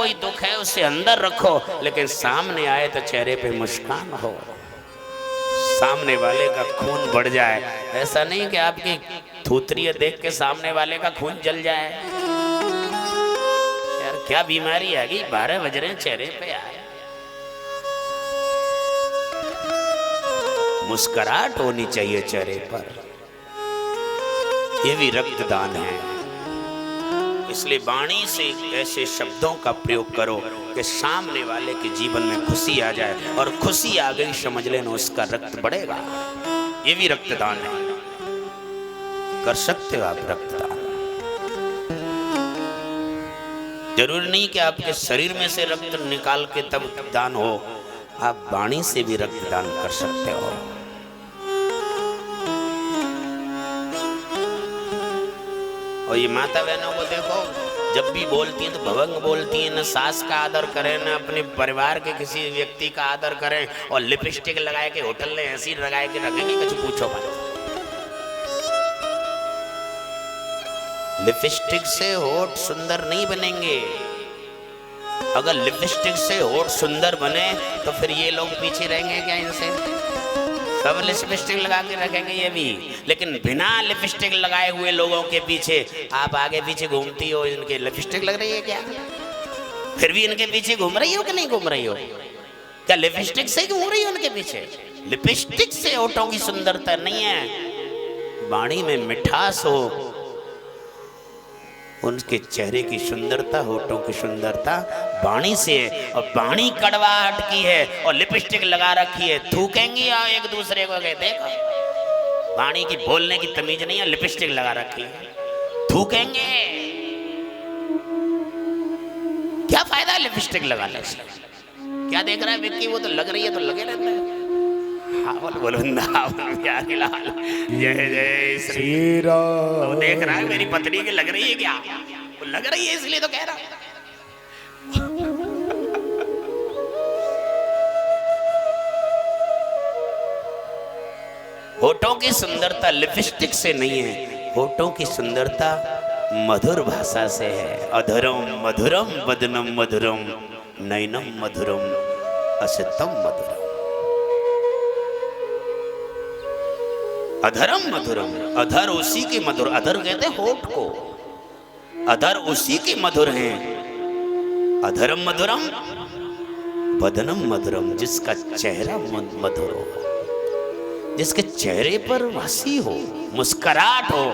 कोई दुख है उसे अंदर रखो, लेकिन सामने आए तो चेहरे पे मुस्कान हो, सामने वाले का खून बढ़ जाए। ऐसा नहीं कि आपकी थूथरी देख के सामने वाले का खून जल जाए। यार क्या बीमारी आ गई, 12 बज रहे चेहरे पे आए। मुस्कुराहट होनी चाहिए चेहरे पर, ये भी रक्तदान है। इसलिए वाणी से ऐसे शब्दों का प्रयोग करो कि सामने वाले के जीवन में खुशी आ जाए, और खुशी आ गई समझ लेना उसका रक्त बढ़ेगा। ये भी रक्तदान है, कर सकते हो आप रक्तदान। जरूरी नहीं कि आपके शरीर में से रक्त निकाल के तब दान हो, आप वाणी से भी रक्तदान कर सकते हो। और ये माता बहनों को देखो, जब भी बोलती हैं तो भवंग बोलती हैं, न सास का आदर करें न अपने परिवार के किसी व्यक्ति का आदर करें, और लिपस्टिक लगाए के होटल में ऐसी लगाए के रखेंगे कुछ पूछो मत। लिपस्टिक से होठ सुंदर नहीं बनेंगे। अगर लिपस्टिक से होठ सुंदर बने तो फिर ये लोग पीछे रहेंगे क्या इनसे? सब लिपस्टिक लगा के रखेंगे ये भी, लेकिन बिना लिपस्टिक लगाए हुए लोगों के पीछे आप आगे पीछे घूमती हो, इनके लिपस्टिक लग रही है क्या? फिर भी इनके पीछे घूम रही हो कि नहीं घूम रही हो? क्या लिपस्टिक से घूम रही हो उनके पीछे? लिपस्टिक से होठों की सुंदरता नहीं है, वाणी में मिठास हो, उनके चेहरे की सुंदरता, होठों की सुंदरता वाणी से है। और वाणी कड़वाहट की है और लिपस्टिक लगा रखी है, थूकेंगी और एक दूसरे को कहते देखो वाणी की बोलने की तमीज नहीं है, लिपस्टिक लगा रखी है, थूकेंगे। क्या फायदा लिपस्टिक लगाने से? क्या देख रहा है विक्की? वो तो लग रही है तो लगे रहते हैं। जय जय श्री राम। देख रहा है मेरी पत्नी की लग रही है क्या? वो लग रही है इसलिए तो कह रहा है। होठों की सुंदरता लिपस्टिक से नहीं है, होठों की सुंदरता मधुर भाषा से है। अधरम मधुरम वदनम मधुरम नयनम मधुरम असतम मधुरम। अधरम मधुरम, अधर उसी के मधुर, अधर कहते होठ को, अधर उसी के मधुर हैं। अधरम मधुरम वदनम मधुरम, जिसका चेहरा मधुर हो, जिसके चेहरे पर हंसी हो, मुस्कुराहट हो,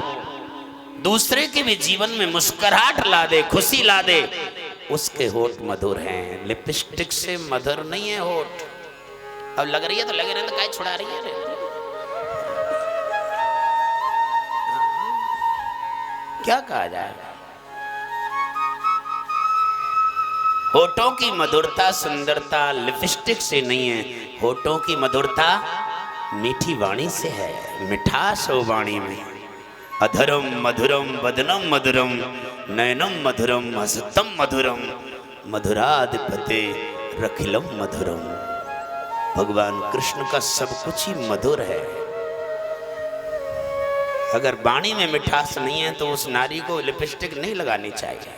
दूसरे के भी जीवन में मुस्कुराहट ला दे, खुशी ला दे, उसके होठ मधुर हैं। लिपस्टिक से मधुर नहीं है होठ। अब लग रही है तो लगे रहने, काय छुड़ा रही है? क्या कहा जाए? होठों की मधुरता सुंदरता लिपस्टिक से नहीं है, होठों की मधुरता मीठी वाणी से है, मिठास हो वाणी में। अधरम मधुरम वदनम मधुरम नयनम मधुरम हसतम मधुरम मधुराधिपते रखिलम मधुरम। भगवान कृष्ण का सब कुछ ही मधुर है। अगर वाणी में मिठास नहीं है तो उस नारी को लिपस्टिक नहीं लगानी चाहिए।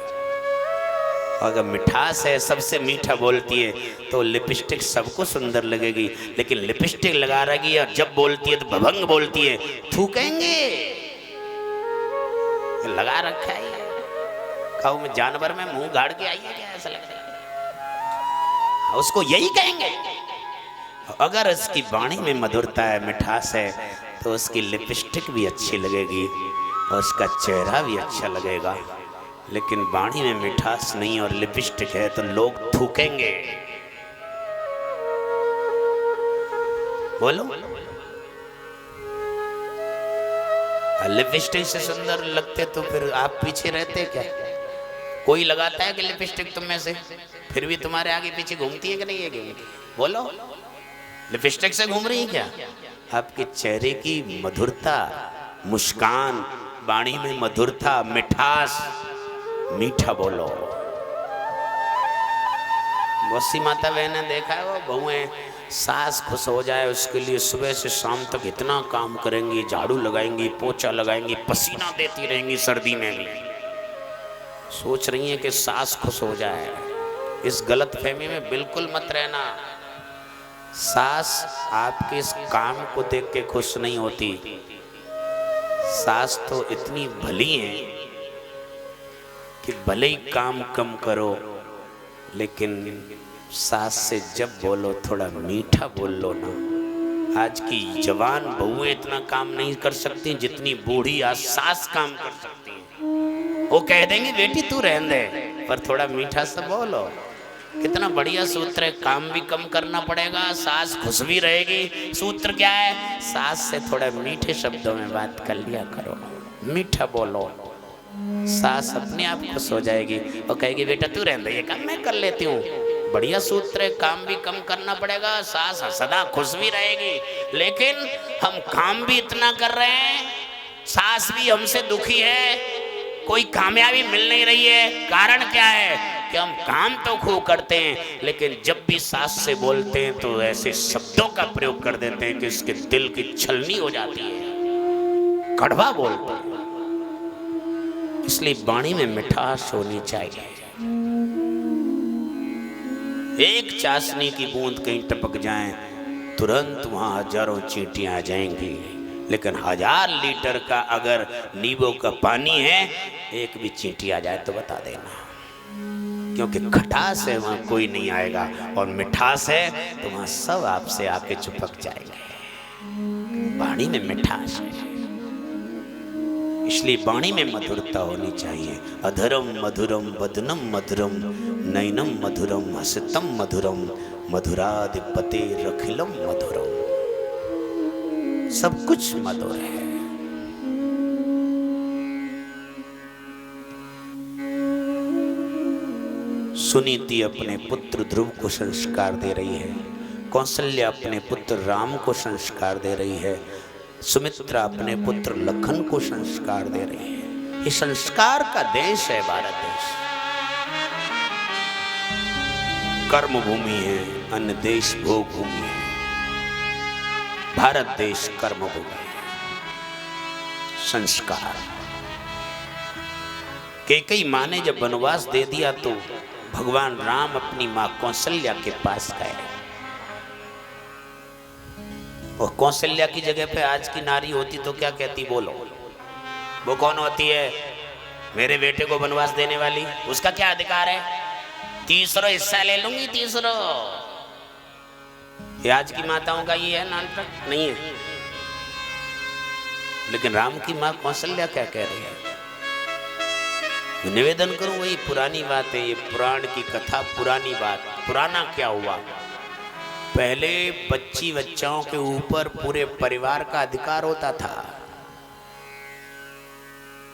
अगर मिठास है, सबसे मीठा बोलती है, तो लिपस्टिक सबको सुंदर लगेगी, लेकिन लिपस्टिक लगा रही है और जब बोलती है तो भभंग बोलती है, थूकेंगे। लगा रखा है खाओ में जानवर में मुंह गाड़ के आई है क्या? ऐसा लग रहा है उसको यही कहेंगे। अगर इसकी वाणी में मधुरता है, मिठास है, तो उसकी लिपस्टिक भी अच्छी लगेगी और उसका चेहरा भी अच्छा लगेगा। लेकिन वाणी में मिठास नहीं और लिपस्टिक है तो लोग थूकेंगे। बोलो, लिपस्टिक से सुंदर लगते तो फिर आप पीछे रहते क्या? कोई लगाता है कि लिपस्टिक तुम में से, फिर भी तुम्हारे आगे पीछे घूमती है कि नहीं है? बोलो, लिपस्टिक से घूम रही है क्या? आपके चेहरे की मधुरता, मुस्कान, वाणी में मधुरता, मिठास, मीठा बोलो। बहुत सी माता बहने देखा है, वो बहुएं सास खुश हो जाए उसके लिए सुबह से शाम तक इतना काम करेंगी, झाड़ू लगाएंगी, पोछा लगाएंगी, पसीना देती रहेंगी सर्दी में भी, सोच रही हैं कि सास खुश हो जाए, इस गलत फहमी में बिल्कुल मत रहना। सास आपके इस काम को देख के खुश नहीं होती। सास तो इतनी भली है कि भले ही काम कम करो, लेकिन सास से जब बोलो थोड़ा मीठा बोल लो ना। आज की जवान बहुएं इतना काम नहीं कर सकती जितनी बूढ़ी आज सास काम कर सकती हैं। वो कह देंगी बेटी तू रहने दे, पर थोड़ा मीठा सा बोलो। कितना बढ़िया सूत्र है, काम भी कम करना पड़ेगा, सास खुश भी रहेगी। सूत्र क्या है? सास से थोड़ा मीठे शब्दों में बात कर लिया करो, मीठा बोलो, सास अपने आप खुश हो जाएगी और कहेगी बेटा तू रहने दे, ये काम मैं कर लेती हूँ। बढ़िया सूत्र है, काम भी कम करना पड़ेगा, सास सदा खुश भी रहेगी। लेकिन हम काम भी इतना कर रहे हैं, सास भी हमसे दुखी है, कोई कामयाबी मिल नहीं रही है। कारण क्या है कि हम काम तो खूब करते हैं, लेकिन जब भी सास से बोलते हैं तो ऐसे शब्दों का प्रयोग कर देते हैं कि उसके दिल की छलनी हो जाती है, कड़वा बोलते हैं। इसलिए वाणी में मिठास होनी चाहिए। एक चाशनी की बूंद कहीं टपक जाए तुरंत वहां हजारों चींटियां आ जाएंगी, लेकिन 1000 लीटर का अगर नींबू का पानी है, एक भी चींटी आ जाए तो बता देना, क्योंकि खटास है वहां कोई नहीं आएगा, और मिठास है तो वहां सब आपसे आके चिपक जाएंगे। वाणी में मिठास है, इसलिए वाणी में मधुरता होनी चाहिए। अधरम मधुरम वदनम मधुरम नयनम मधुरम हसितम मधुरम मधुराधिपते रखिलम मधुरम। सब कुछ मधुर है। सुनीति अपने पुत्र ध्रुव को संस्कार दे रही है, कौशल्या अपने पुत्र राम को संस्कार दे रही है, सुमित्रा अपने पुत्र लखन को संस्कार दे रही है। ये संस्कार का देश है भारत देश। कर्म भूमि है, अन्य देश भोग भूमि है। भारत देश कर्म भूमि है। संस्कार। कैकेयी माँ ने जब वनवास दे दिया तो भगवान राम अपनी माँ कौशल्या के पास गए, और कौशल्या की जगह पे आज की नारी होती तो क्या कहती? बोलो, वो कौन होती है? मेरे बेटे को वनवास देने वाली। उसका क्या अधिकार है? तीसरा हिस्सा ले लूंगी, तीसरा। ये आज की माताओं का ये है नाटक नहीं है। लेकिन राम की माँ कौशल्या क्या कह रही है? निवेदन करूं, वही पुरानी बात है, ये पुराण की कथा, पुरानी बात। पुराना क्या हुआ? पहले बच्चाओं के ऊपर पूरे परिवार का अधिकार होता था।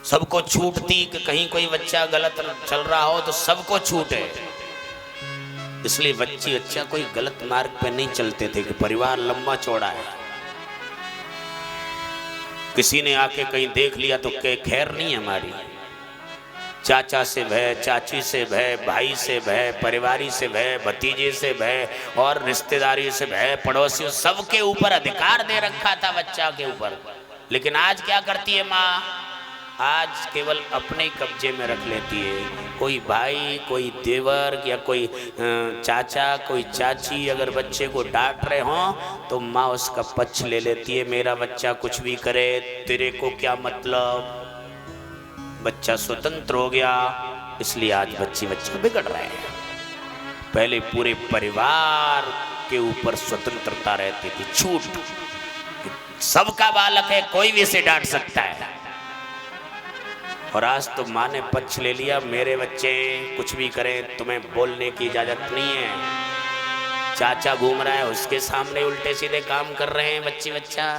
सबको छूट थी कि कहीं कोई बच्चा गलत चल रहा हो तो सबको छूट है। इसलिए बच्चा कोई गलत मार्ग पे नहीं चलते थे कि परिवार लंबा चौड़ा है। किसी ने आके कहीं देख लिया तो खैर नहीं हमारी। चाचा से भय, चाची से भय, भाई से भय, परिवारी से भय, भतीजे से भय, और रिश्तेदारी से भय, पड़ोसियों, सबके ऊपर अधिकार दे रखा था बच्चा के ऊपर। लेकिन आज क्या करती है माँ? आज केवल अपने कब्जे में रख लेती है। कोई भाई, कोई देवर या कोई चाचा, कोई चाची अगर बच्चे को डांट रहे हों तो माँ उसका पक्ष ले लेती है। मेरा बच्चा कुछ भी करे, तेरे को क्या मतलब? बच्चा स्वतंत्र हो गया, इसलिए आज बच्चे बिगड़ रहे हैं। पहले पूरे परिवार के ऊपर स्वतंत्रता रहती थी, छूट। सबका बालक है, कोई भी इसे डांट सकता है। और आज तो माँ ने पक्ष ले लिया, मेरे बच्चे कुछ भी करें, तुम्हें बोलने की इजाजत नहीं है। चाचा घूम रहा है, उसके सामने उल्टे सीधे काम कर रहे हैं बच्चा।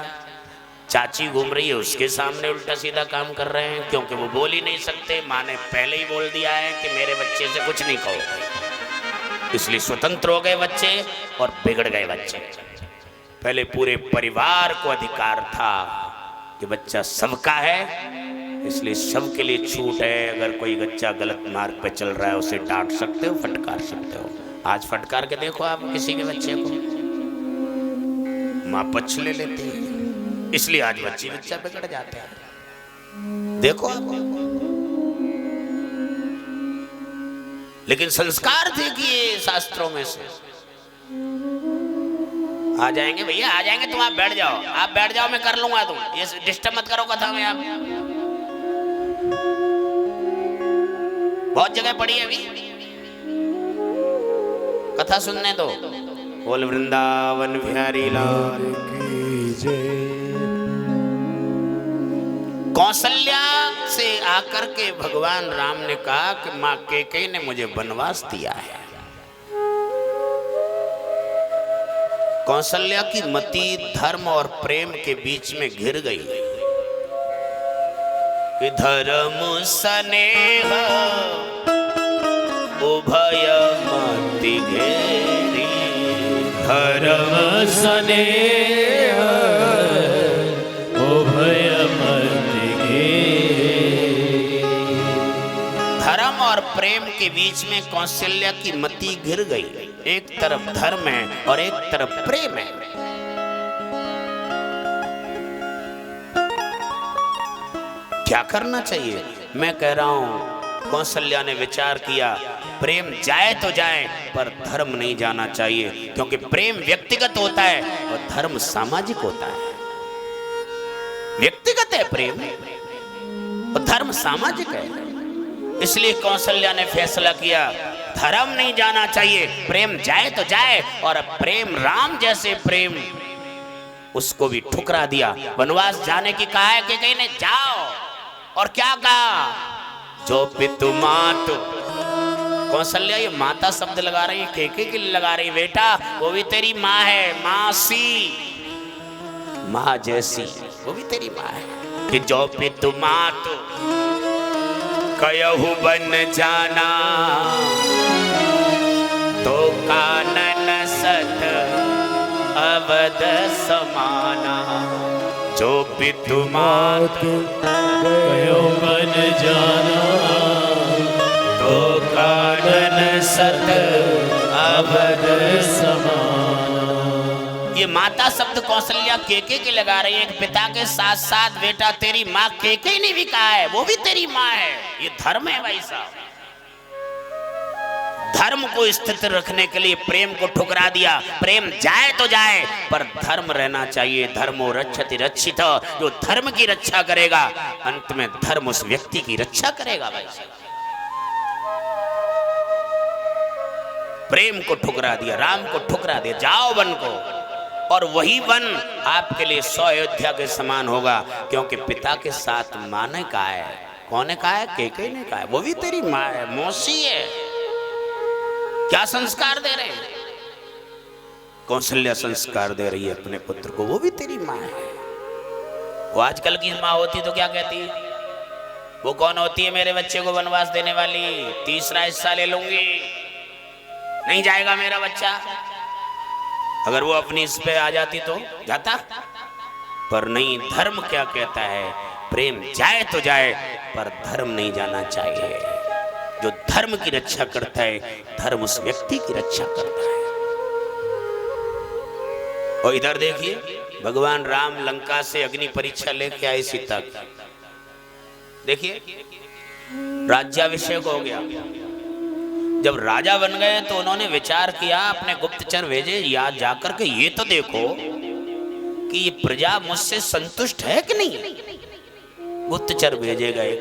चाची घूम रही है, उसके सामने उल्टा सीधा काम कर रहे हैं, क्योंकि वो बोल ही नहीं सकते। माँ ने पहले ही बोल दिया है कि मेरे बच्चे से कुछ नहीं कहो। इसलिए स्वतंत्र हो गए बच्चे और बिगड़ गए बच्चे। पहले पूरे परिवार को अधिकार था कि बच्चा सबका है, इसलिए सबके लिए छूट है। अगर कोई बच्चा गलत मार्ग पे चल रहा है उसे डांट सकते हो, फटकार सकते हो। आज फटकार के देखो आप किसी के बच्चे को, माँ पक्ष ले लेती है, इसलिए आज बच्चा बिगड़ जाते हैं। देखो आप। लेकिन संस्कार देखिए शास्त्रों में से। आ जाएंगे भैया, आ जाएंगे, तुम आप बैठ जाओ, आप बैठ जाओ, मैं कर लूंगा, तुम ये डिस्टर्ब मत करो कथा में। आप बहुत जगह पड़ी है अभी, कथा सुनने दो। बोल वृंदावन बिहारी लाल की जय। कौशल्या से आकर के भगवान राम ने कहा कि मां कैकेयी ने मुझे वनवास दिया है। कौशल्या की मति धर्म और प्रेम के बीच में घिर गई कि धर्म स्नेह उभय मति घेरी, धर्म स्नेह उभय मति घेरी। धर्म और प्रेम के बीच में कौशल्या की मति घिर गई। एक तरफ धर्म है और एक तरफ प्रेम है। क्या करना चाहिए? मैं कह रहा हूं कौशल्या ने विचार किया, प्रेम जाए तो जाए पर धर्म नहीं जाना चाहिए, क्योंकि प्रेम व्यक्तिगत होता है और धर्म सामाजिक होता है। व्यक्तिगत है प्रेम और धर्म सामाजिक है। इसलिए कौशल्या ने फैसला किया धर्म नहीं जाना चाहिए, प्रेम जाए तो जाए। और प्रेम राम जैसे प्रेम, उसको भी ठुकरा दिया। वनवास जाने की कहा है कि कहीं ने जाओ, और क्या कहा? जो पितु मातु। कौशल्या ये माता शब्द लगा रही है, कैकेयी के लिए लगा रही है। बेटा वो भी तेरी माँ है, मासी, माँ जैसी, वो भी तेरी माँ है। कि जो पितु मातु कयहु बन जाना, तो कानन सत अवध समाना। जो पितु मातु कयहु बन जाना, तो कानन सत अवध समाना। ये माता शब्द कौशल्या कैकेयी के लगा रही है। एक पिता के साथ साथ बेटा तेरी माँ कैकेयी ने भी कहा है, वो भी तेरी माँ है। ये धर्म है भाई साहब। धर्म को स्थित रखने के लिए प्रेम को ठुकरा दिया। प्रेम जाए तो जाए पर धर्म रहना चाहिए। धर्मो रक्षति रक्षित। जो धर्म की रक्षा करेगा अंत में धर्म उस व्यक्ति की रक्षा करेगा भाई साहब। प्रेम को ठुकरा दिया, राम को ठुकरा दिया। जाओ वन को, और वही वन आपके लिए 100 अयोध्या के समान होगा, क्योंकि पिता के साथ माँ ने कहा है। कौन ने कहा है? कैकेयी ने कहा है। वो भी तेरी माँ है, मौसी है। क्या संस्कार दे रहे हैं? कौशल्या संस्कार दे रही है अपने पुत्र को, वो भी तेरी माँ है। वो आजकल की माँ होती तो क्या कहती? वो कौन होती है मेरे बच्चे को वनवास देने वाली? तीसरा हिस्सा ले लूंगी, नहीं जाएगा मेरा बच्चा। अगर वो अपनी इस पे आ जाती तो जाता, पर नहीं। धर्म क्या कहता है? प्रेम जाए तो जाए पर धर्म नहीं जाना चाहिए। जो धर्म की रक्षा करता है, धर्म उस व्यक्ति की रक्षा करता है। और इधर देखिए, भगवान राम लंका से अग्नि परीक्षा लेके आए सीता की। देखिए राज्याभिषेक हो गया। जब राजा बन गए तो उन्होंने विचार किया, अपने गुप्तचर भेजे, या जाकर के ये तो देखो कि ये प्रजा मुझसे संतुष्ट है कि नहीं। गुप्तचर भेजे गए।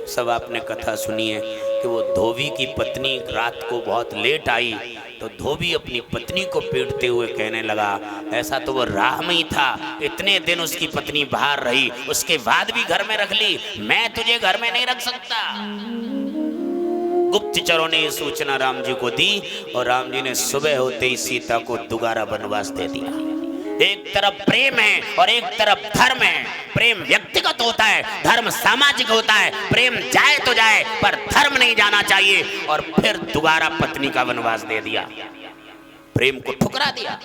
सब आपने कथा सुनी है कि वो धोबी की पत्नी रात को बहुत लेट आई, तो धोबी अपनी पत्नी को पीटते हुए कहने लगा, ऐसा तो वो राम ही था, इतने दिन उसकी पत्नी बाहर रही, उसके बाद भी घर में रख ली, मैं तुझे घर में नहीं रख सकता। गुप्तचरों ने ये सूचना राम जी को दी, और राम जी ने सुबह होते ही सीता को दोबारा वनवास दे दिया। एक तरफ प्रेम है और एक तरफ धर्म है। प्रेम व्यक्तिगत होता है, धर्म सामाजिक होता है। प्रेम जाए तो जाए पर धर्म नहीं जाना चाहिए। और फिर दोबारा पत्नी का वनवास दे दिया, प्रेम को ठुकरा दिया।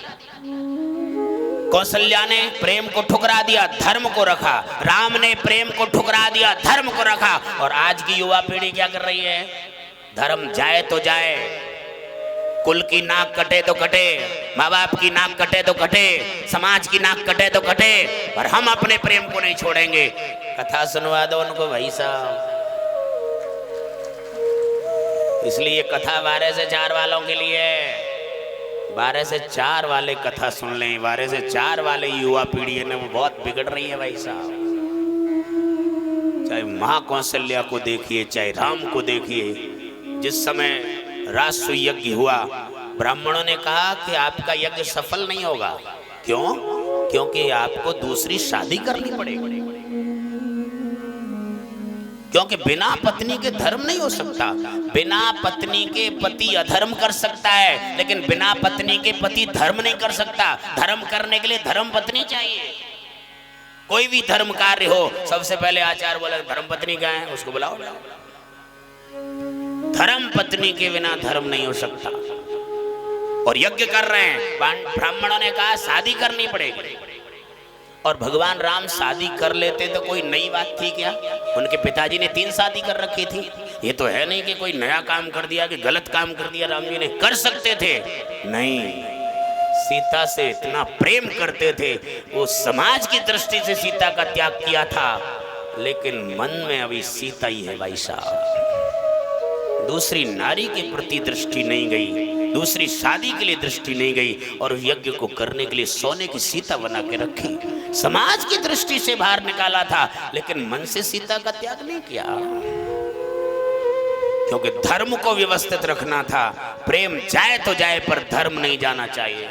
कौशल्या ने प्रेम को ठुकरा दिया, धर्म को रखा। राम ने प्रेम को ठुकरा दिया, धर्म को रखा। और आज की युवा पीढ़ी क्या कर रही है? धर्म जाए तो जाए, कुल की नाक कटे तो कटे, माँ बाप की नाक कटे तो कटे, समाज की नाक कटे तो कटे, पर हम अपने प्रेम को नहीं छोड़ेंगे। कथा सुनवा दो उनको भाई साहब। इसलिए कथा 12 से 4 वालों के लिए, 12 से 4 वाले कथा सुन लें। 12 से 4 वाले युवा पीढ़ी है ना, वो बहुत बिगड़ रही है भाई साहब। चाहे मां कौशल्या को देखिए, चाहे राम को देखिए। जिस समय राजसूय यज्ञ हुआ, ब्राह्मणों ने कहा कि आपका यज्ञ सफल नहीं होगा। क्यों? क्योंकि आपको दूसरी शादी करनी पड़ेगी, क्योंकि बिना पत्नी के धर्म नहीं हो सकता। बिना पत्नी के पति अधर्म कर सकता है, लेकिन बिना पत्नी के पति धर्म नहीं कर सकता। धर्म करने के लिए धर्म पत्नी चाहिए। कोई भी धर्म कार्य हो, सबसे पहले आचार्य बोला धर्म पत्नी का है, उसको बुलाओ। धर्म पत्नी के बिना धर्म नहीं हो सकता। और यज्ञ कर रहे हैं, ब्राह्मणों ने कहा शादी करनी पड़ेगी। और भगवान राम शादी कर लेते तो कोई नई बात थी क्या? उनके पिताजी ने 3 शादी कर रखी थी। ये तो है नहीं कि कोई नया काम कर दिया, कि गलत काम कर दिया। राम जी ने कर सकते थे, नहीं। सीता से इतना प्रेम करते थे, वो समाज की दृष्टि से सीता का त्याग किया था, लेकिन मन में अभी सीता ही है भाई साहब। दूसरी नारी के प्रति दृष्टि नहीं गई, दूसरी शादी के लिए दृष्टि नहीं गई, और यज्ञ को करने के लिए सोने की सीता बना के रखी। समाज की दृष्टि से बाहर निकाला था, लेकिन मन से सीता का त्याग नहीं किया, क्योंकि धर्म को व्यवस्थित रखना था। प्रेम जाए तो जाए, पर धर्म नहीं जाना चाहिए।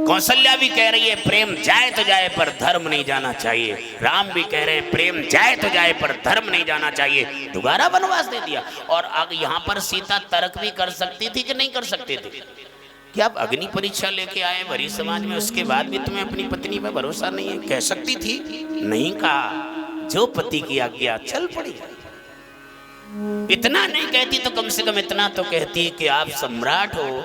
कौशल्या भी कह रही है प्रेम जाए तो जाए, पर धर्म नहीं जाना चाहिए। राम भी कह रहे हैं प्रेम जाए तो जाए, पर धर्म नहीं जाना चाहिए। दोबारा वनवास दे दिया। और आगे यहाँ पर सीता तर्क भी कर सकती थी कि नहीं कर सकती थी? कि आप अग्नि परीक्षा लेके आए वरी समाज में, उसके बाद भी तुम्हें अपनी पत्नी पर भरोसा नहीं है? कह सकती थी, नहीं कहा। जो पति की आज्ञा, चल पड़ी। इतना नहीं कहती तो कम से कम इतना तो कहती कि आप सम्राट हो।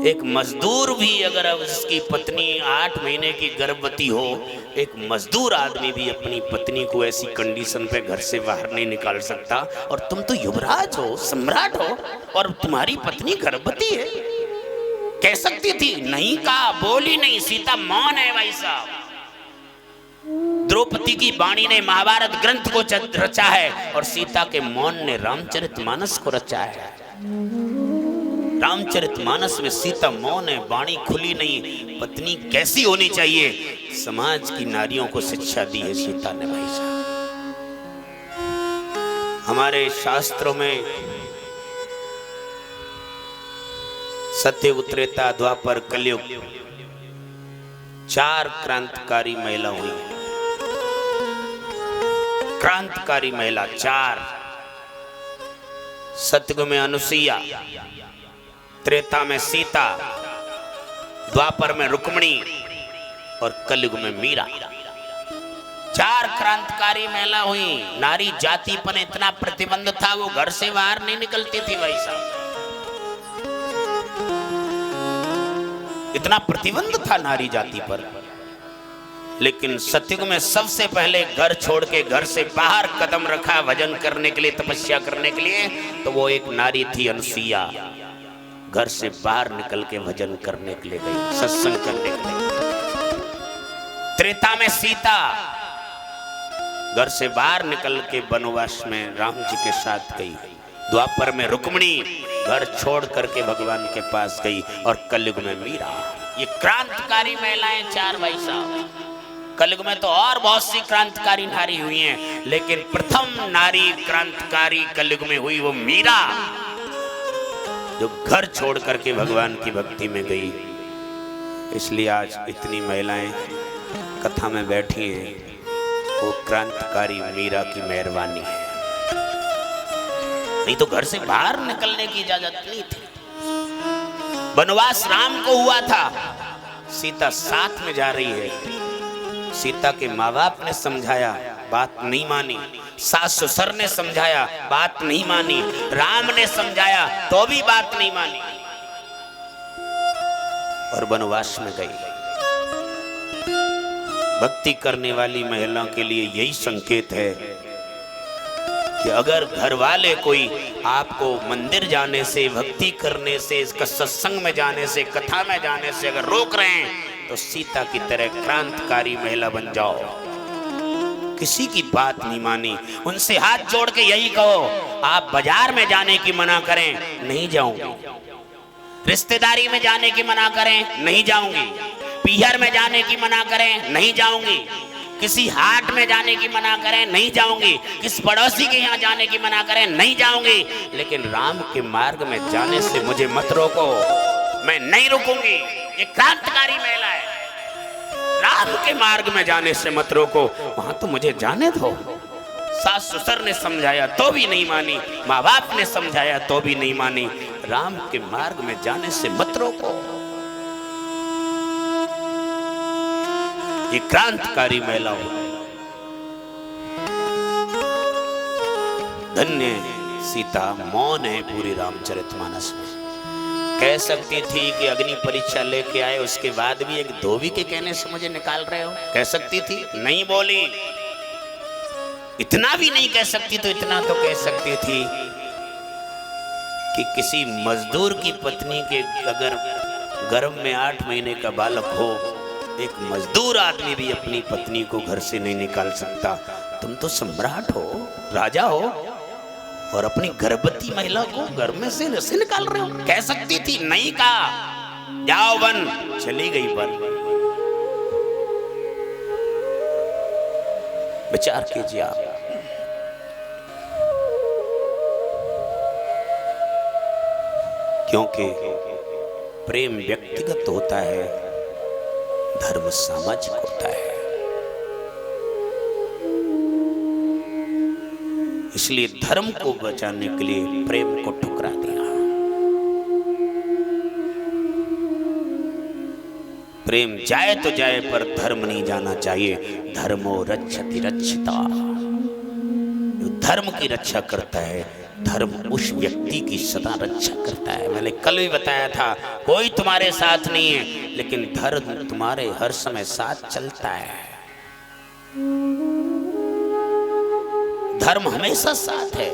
एक मजदूर भी अगर उसकी पत्नी 8 महीने की गर्भवती हो, एक मजदूर आदमी भी अपनी पत्नी को ऐसी कंडीशन पे घर से बाहर नहीं निकाल सकता। और तुम तो युवराज हो, सम्राट हो, और तुम्हारी पत्नी गर्भवती है। कह सकती थी, नहीं कहा, बोली नहीं। सीता मौन है भाई साहब। द्रौपदी की वाणी ने महाभारत ग्रंथ को रचा है, और सीता के मौन ने रामचरितमानस को रचा है। रामचरितमानस में सीता मौन है, वाणी खुली नहीं। पत्नी कैसी होनी चाहिए, समाज की नारियों को शिक्षा दी है सीता ने भाई साहब। हमारे शास्त्रों में सत्ययुग, त्रेता, द्वापर, कलयुग 4 क्रांतिकारी महिला हुई। क्रांतिकारी महिला 4। सत्ययुग में अनुसुईया, त्रेता में सीता, द्वापर में रुक्मिणी, और कलयुग में मीरा। 4 क्रांतिकारी महिला हुई। नारी जाति पर इतना प्रतिबंध था, वो घर से बाहर नहीं निकलती थी भाई साहब। इतना प्रतिबंध था नारी जाति पर। लेकिन सत्ययुग में सबसे पहले घर छोड़ के घर से बाहर कदम रखा भजन करने के लिए, तपस्या करने के लिए, तो वो एक नारी थी अनुसुईया। घर से बाहर निकल के भजन करने के लिए गई, सत्संग करने के लिए। त्रेता में सीता घर से बाहर निकल के वनवास में राम जी के साथ गई। द्वापर में रुक्मिणी घर छोड़ करके भगवान के पास गई, और कलयुग में मीरा। ये क्रांतिकारी महिलाएं 4 भाई साहब। कलयुग में तो और बहुत सी क्रांतिकारी नारी हुई हैं, लेकिन प्रथम नारी क्रांतिकारी कलयुग में हुई वो मीरा, जो घर छोड़ करके भगवान की भक्ति में गई। इसलिए आज इतनी महिलाएं कथा में बैठी हैं, वो क्रांतिकारी मीरा की मेहरबानी है। नहीं तो घर से बाहर निकलने की इजाजत नहीं थी। वनवास राम को हुआ था, सीता साथ में जा रही है। सीता के माँ बाप ने समझाया, बात नहीं मानी। सास ससुर ने समझाया, बात नहीं मानी। राम ने समझाया तो भी बात नहीं मानी, और वनवास में गई। भक्ति करने वाली महिलाओं के लिए यही संकेत है कि अगर घर वाले कोई आपको मंदिर जाने से, भक्ति करने से, सत्संग में जाने से, कथा में जाने से अगर रोक रहे हैं, तो सीता की तरह क्रांतिकारी महिला बन जाओ। किसी की बात नहीं मानी। उनसे हाथ जोड़ के यही कहो, आप बाजार में जाने की मना करें, नहीं जाऊंगी। रिश्तेदारी में जाने की मना करें, नहीं जाऊंगी। पीहर में जाने की मना करें, नहीं जाऊंगी। किसी हाट में जाने की मना करें, नहीं जाऊंगी। किस पड़ोसी के यहाँ जाने की मना करें, नहीं जाऊंगी। लेकिन राम के मार्ग में जाने से मुझे मत रोको, मैं नहीं रुकूंगी। ये क्रांतिकारी महिला है। राम के मार्ग में जाने से मत रोको, वहां तो मुझे जाने दो। सास ससुर ने समझाया तो भी नहीं मानी, माँ बाप ने समझाया तो भी नहीं मानी। राम के मार्ग में जाने से मत रोको। ये क्रांतिकारी महिला हो। धन्य सीता मौन है पूरी रामचरितमानस में। कह सकती थी कि अग्नि परीक्षा लेके आए, उसके बाद भी एक धोबी के कहने से मुझे निकाल रहे हो, कह सकती थी, नहीं बोली। इतना भी नहीं कह सकती तो इतना तो कह सकती थी कि किसी मजदूर की पत्नी के अगर गर्भ में 8 महीने का बालक हो, एक मजदूर आदमी भी अपनी पत्नी को घर से नहीं निकाल सकता। तुम तो सम्राट हो, राजा हो, और अपनी गर्भवती महिला को घर में से निकाल रहे हो। कह सकती थी, नहीं कहा, जाओ वन, चली गई वन। विचार कीजिए आप। क्योंकि प्रेम व्यक्तिगत होता है, धर्म सामाजिक होता है। इसलिए धर्म को बचाने के लिए प्रेम को ठुकरा दिया। प्रेम जाए तो जाए पर धर्म नहीं जाना चाहिए। धर्मो रक्षति रक्षिता, जो धर्म की रक्षा करता है, धर्म उस व्यक्ति की सदा रक्षा करता है। मैंने कल भी बताया था, कोई तुम्हारे साथ नहीं है, लेकिन धर्म तुम्हारे हर समय साथ चलता है। धर्म हमेशा साथ है,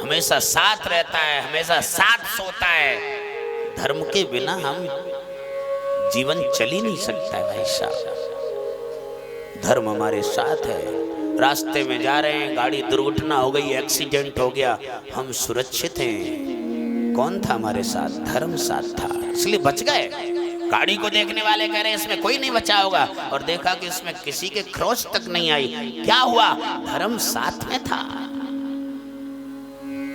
हमेशा साथ रहता है, हमेशा साथ सोता है। धर्म के बिना हम जीवन चल ही नहीं सकता है भाई साहब। धर्म हमारे साथ है। रास्ते में जा रहे हैं, गाड़ी दुर्घटना हो गई, एक्सीडेंट हो गया, हम सुरक्षित हैं। कौन था हमारे साथ? धर्म साथ था, इसलिए बच गए। गाड़ी को देखने वाले कह रहे इसमें कोई नहीं बचा होगा, और देखा कि इसमें किसी के खरोच तक नहीं आई। क्या हुआ? धर्म साथ में था।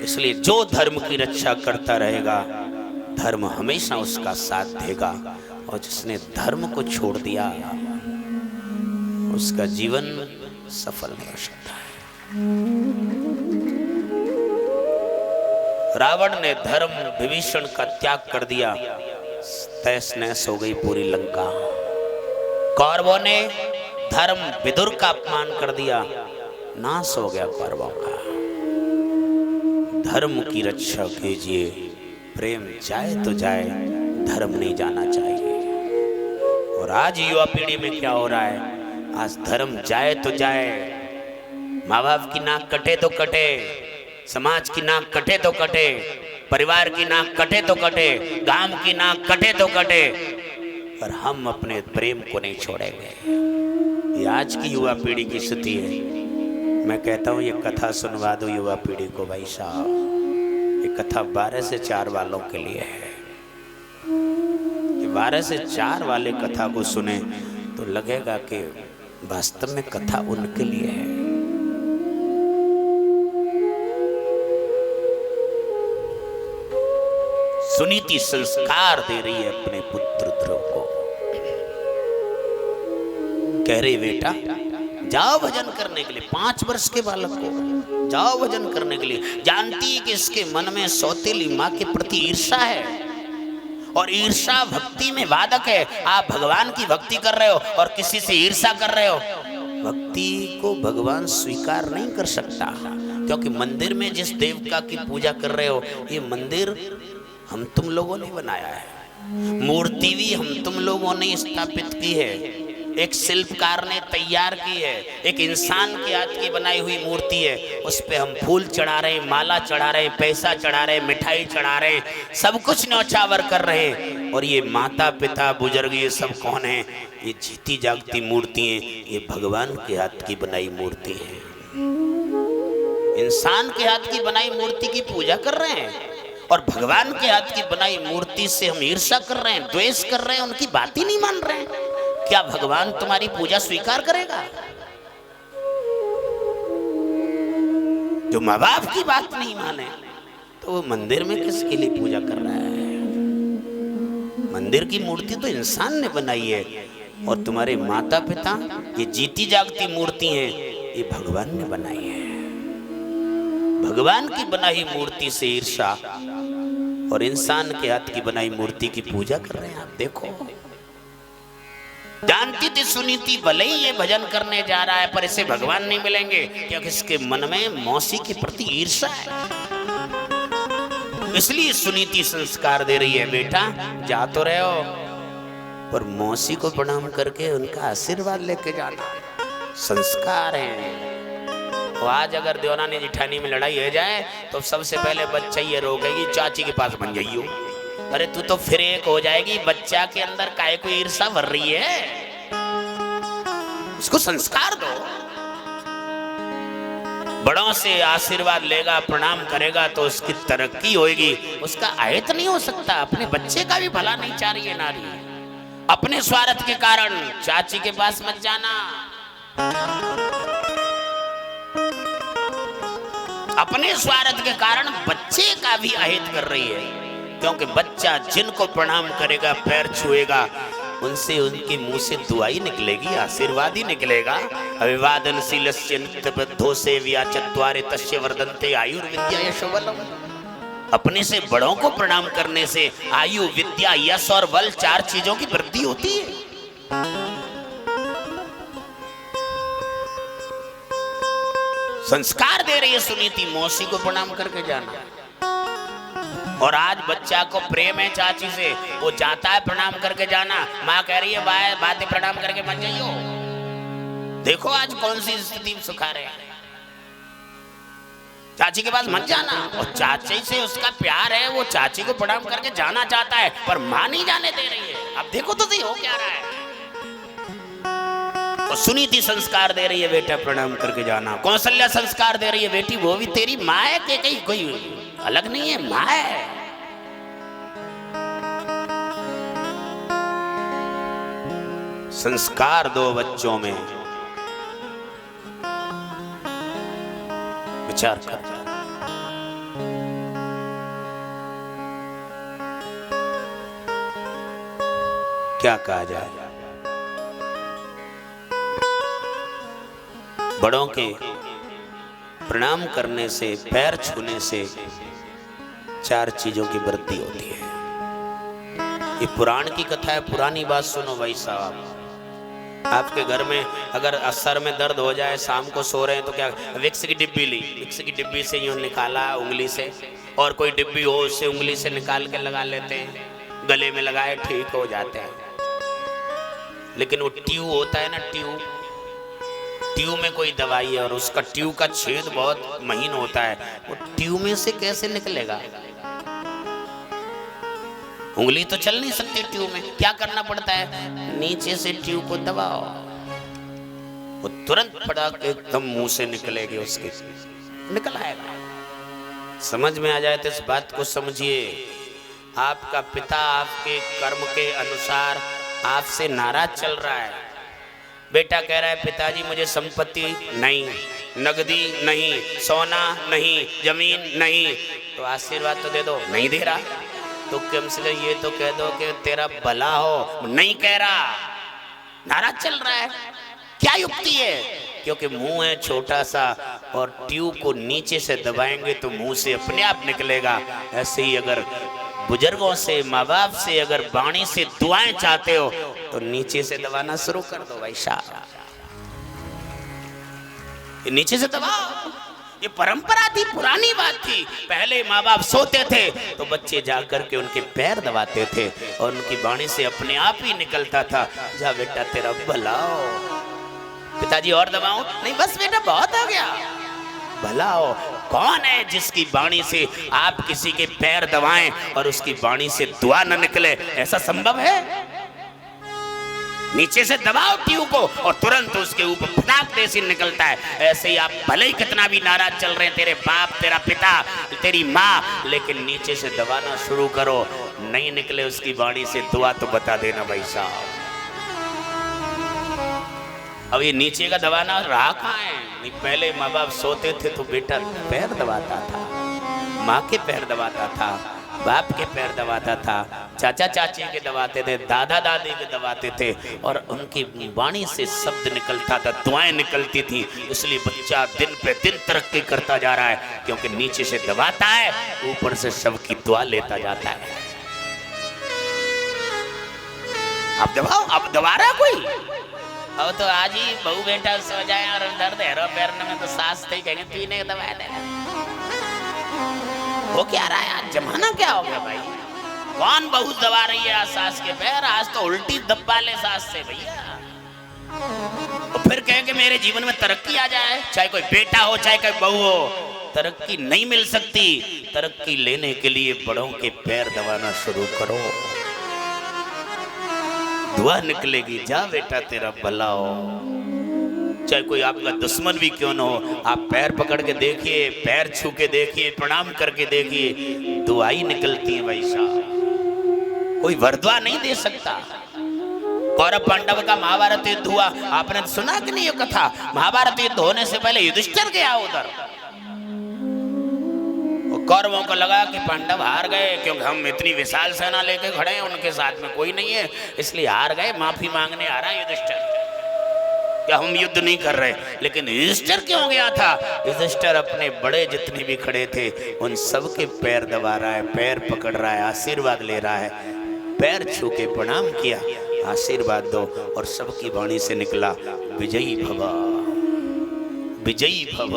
इसलिए जो धर्म की रक्षा करता रहेगा, धर्म हमेशा उसका साथ देगा, और जिसने धर्म को छोड़ दिया उसका जीवन सफल नहीं हो सकता है। रावण ने धर्म विभीषण का त्याग कर दिया, तहस नहस हो गई पूरी लंका। कौरवों ने धर्म विदुर का अपमान कर दिया, नाश हो गया कौरवों का। धर्म की रक्षा कीजिए। प्रेम जाए तो जाए, धर्म नहीं जाना चाहिए। और आज युवा पीढ़ी में क्या हो रहा है? आज धर्म जाए तो जाए, माँ बाप की नाक कटे तो कटे, समाज की नाक कटे तो कटे, परिवार की नाक कटे तो कटे, गांव की नाक कटे तो कटे, पर हम अपने प्रेम को नहीं छोड़ेंगे। ये आज की युवा पीढ़ी की स्थिति है। मैं कहता हूँ ये कथा सुनवा दो युवा पीढ़ी को भाई साहब। ये कथा 12 से 4 वालों के लिए है। 12 से 4 वाले कथा को सुने तो लगेगा कि वास्तव में कथा उनके लिए है। सुनीति संस्कार दे रही है अपने पुत्र ध्रुव को। कह रही बेटा जाओ भजन करने के लिए। 5 वर्ष के बालक को जाओ भजन करने के लिए। जानती है कि इसके मन में सौतेली माँ के प्रति ईर्षा है, और ईर्षा भक्ति में बाधक है। आप भगवान की भक्ति कर रहे हो और किसी से ईर्षा कर रहे हो, भक्ति को भगवान स्वीकार नहीं कर सकता। क्योंकि मंदिर में जिस देवता की पूजा कर रहे हो, ये मंदिर हम तुम लोगों ने बनाया है, मूर्ति भी हम तुम लोगों ने स्थापित की है। एक शिल्पकार ने तैयार की है, एक इंसान के हाथ की बनाई हुई मूर्ति है। उस पे हम फूल चढ़ा रहे हैं, माला चढ़ा रहे हैं, पैसा चढ़ा रहे हैं, मिठाई चढ़ा रहे हैं, सब कुछ न्यौछावर कर रहे हैं। और ये माता पिता बुजुर्ग ये सब कौन है? ये जीती जागती मूर्ति है, ये भगवान के हाथ की बनाई मूर्ति है। इंसान के हाथ की बनाई मूर्ति की पूजा कर रहे हैं और भगवान के हाथ की बनाई मूर्ति से हम ईर्ष्या कर रहे हैं, द्वेष कर रहे हैं, उनकी बात ही नहीं मान रहे हैं। क्या भगवान तुम्हारी पूजा स्वीकार करेगा? जो माँ बाप की बात नहीं माने तो वो मंदिर में किसके लिए पूजा कर रहा है? मंदिर की मूर्ति तो इंसान ने बनाई है और तुम्हारे माता पिता ये जीती जागती मूर्ति है, ये भगवान ने बनाई है। भगवान की बनाई मूर्ति से ईर्ष्या और इंसान के हाथ की बनाई मूर्ति की पूजा कर रहे हैं। आप देखो, जानती थी सुनीति भले ही ये भजन करने जा रहा है पर इसे भगवान नहीं मिलेंगे, क्योंकि इसके मन में मौसी के प्रति ईर्ष्या है। इसलिए सुनीति संस्कार दे रही है, बेटा जा तो रहे हो पर मौसी को प्रणाम करके उनका आशीर्वाद लेके जाना, संस्कार है। तो आज अगर देवरानी जिठानी में लड़ाई हो जाए तो सबसे पहले बच्चा ये रोकेगी, चाची के पास बन जाइयो। अरे तू तो फिर एक हो जाएगी, बच्चा के अंदर काहे को ईर्ष्या भर रही है? उसको संस्कार दो। बड़ों से आशीर्वाद लेगा, प्रणाम करेगा तो उसकी तरक्की होगी, उसका अहित नहीं हो सकता। अपने बच्चे का भी भला नहीं चाह रही है नारी। अपने स्वार्थ के कारण चाची के पास मत जाना, अपने स्वार्थ के कारण बच्चे का भी अहित कर रही है, क्योंकि बच्चा जिनको प्रणाम करेगा, पैर छुएगा, उनसे उनके मुंह से दुआ ही निकलेगी, आशीर्वाद ही निकलेगा। अभिवादनशीलस्य नित्यबद्धो सेव्या चत्वारे तस्य वर्धन्ते आयुर्विद्या यशो बलम्। अपने से बड़ों को प्रणाम करने से आयु, विद्या, यश और बल, चार चीजों की वृद्धि होती है। संस्कार दे रही है सुनीति, मौसी को प्रणाम करके जाना। और आज बच्चा को प्रेम है चाची से, वो जाता है प्रणाम करके जाना। माँ कह रही है बातें प्रणाम करके मत जाइयो। देखो आज कौन सी स्थिति सुखा रहे हैं। चाची के पास मत जाना, और चाची से उसका प्यार है, वो चाची को प्रणाम करके जाना चाहता है पर माँ नहीं जाने दे रही है। अब देखो तो सही हो क्या रहा है। तो सुनीति संस्कार दे रही है, बेटा प्रणाम करके जाना। कौशल्या संस्कार दे रही है, बेटी वो भी तेरी माँ है कि कहीं कोई अलग नहीं है, माँ है। संस्कार दो बच्चों में, विचार कर। क्या कहा जाए? बड़ों के प्रणाम करने से, पैर छूने से चार चीजों की वृद्धि होती है। ये पुराण की कथा है, पुरानी बात सुनो भाई साहब। आपके घर में अगर सर में दर्द हो जाए, शाम को सो रहे हैं, तो क्या विक्स की डिब्बी ली, विक्स की डिब्बी से यूं निकाला उंगली से, और कोई डिब्बी हो उससे उंगली से निकाल के लगा लेते हैं, गले में लगाए ठीक हो जाते हैं। लेकिन वो ट्यूब होता है ना, ट्यूब में कोई दवाई है और उसका ट्यूब का छेद बहुत महीन होता है, वो ट्यूब में से कैसे निकलेगा? उंगली तो चल नहीं सकती ट्यूब में। क्या करना पड़ता है? नीचे से ट्यूब को दबाओ, वो तुरंत फटाक एकदम मुंह से निकलेगी, उसके निकल आएगा। समझ में आ जाए तो इस बात को समझिए। आपका पिता आपके कर्म के अनुसार आपसे नाराज चल रहा है। बेटा कह रहा है, पिताजी मुझे संपत्ति नहीं, नगदी नहीं, सोना नहीं, जमीन नहीं, तो आशीर्वाद तो दे दो। नहीं दे रहा तो कम से कम ये तो कह दो कि तेरा भला हो। नहीं कह रहा, नाराज चल रहा है। क्या युक्ति है? क्योंकि मुंह है छोटा सा और ट्यूब को नीचे से दबाएंगे तो मुंह से अपने आप निकलेगा। ऐसे ही अगर बुजुर्गों से, माँ बाप से अगर वाणी से दुआएं चाहते हो तो नीचे से दबाना शुरू कर दो भाई साहब। नीचे से दबाओ। ये परंपरा थी, पुरानी बात थी। पहले माँ बाप सोते थे तो बच्चे जाकर के उनके पैर दबाते थे और उनकी वाणी से अपने आप ही निकलता था, जा बेटा तेरा भला हो। पिताजी और दबाऊं? नहीं बस बेटा बहुत हो गया, भला हो। कौन है जिसकी वाणी से आप किसी के पैर दबाएं और उसकी वाणी से दुआ न निकले? ऐसा संभव है? नीचे से दबाओ ट्यूब को और तुरंत उसके ऊपर फटाक से निकलता है। ऐसे ही आप भले ही कितना भी नाराज चल रहे हैं, तेरे बाप, तेरा पिता, तेरी माँ, लेकिन नीचे से दबाना शुरू करो, नहीं निकले उसकी वाणी से दुआ तो बता देना भाई साहब। अब ये नीचे का दबाना रहा कहाँ है? नहीं पहले माँ बाप सोते थे तो बेटा पैर दबाता था, माँ के पैर दबाता था, बाप के पैर दबाता था, चाचा चाची के दबाते थे, दादा दादी के दबाते थे और उनकी वाणी से शब्द निकलता था, दुआएं निकलती थी। इसलिए बच्चा दिन पे दिन तरक्की करता जा रहा है, क्योंकि नीचे से दबाता है, ऊपर से सबकी दुआ लेता जाता है। अब दबाओ, अब दबा रहा कोई? अब तो आज ही बहू बेटा सो जाए और दर्द है पैरने में तो सास ही कहेंगे पीने का दबा देना। वो क्या रहा है आज? जमाना क्या हो गया भाई? कौन बहू दबा रही है आज सास के पैर? आज तो उल्टी दबा ले सास से भैया। तो फिर कहे कि मेरे जीवन में तरक्की आ जाए, चाहे कोई बेटा हो चाहे कोई बहू हो, तरक्की नहीं मिल सकती। तरक्की लेने के लिए बड़ों के पैर दबाना शुरू करो, दुआ निकलेगी, जा बेटा तेरा भला हो। चाहे कोई आपका दुश्मन भी क्यों न हो, आप पैर पकड़ के देखिए, पैर छू के देखिए, प्रणाम करके देखिए, दुआ ही निकलती है भाई साहब। कोई वरदुआ नहीं दे सकता। कौरव पांडव का महाभारत युद्ध हुआ, आपने सुना कि नहीं ये कथा? महाभारत युद्ध होने से पहले युधिष्ठिर गया उधर। कौरवों को लगा कि पांडव हार गए, क्योंकि हम इतनी विशाल सेना लेके खड़े हैं, उनके साथ में कोई नहीं है, इसलिए हार गए, माफी मांगने आ रहा है युधिष्ठिर, क्या हम युद्ध नहीं कर रहे। लेकिन युधिष्ठिर क्यों गया था? युधिष्ठिर अपने बड़े जितने भी खड़े थे उन सब के पैर दबा रहा है, पैर पकड़ रहा है, आशीर्वाद ले रहा है। पैर छू के प्रणाम किया, आशीर्वाद दो, और सबकी वाणी से निकला विजयी भव, विजयी भव।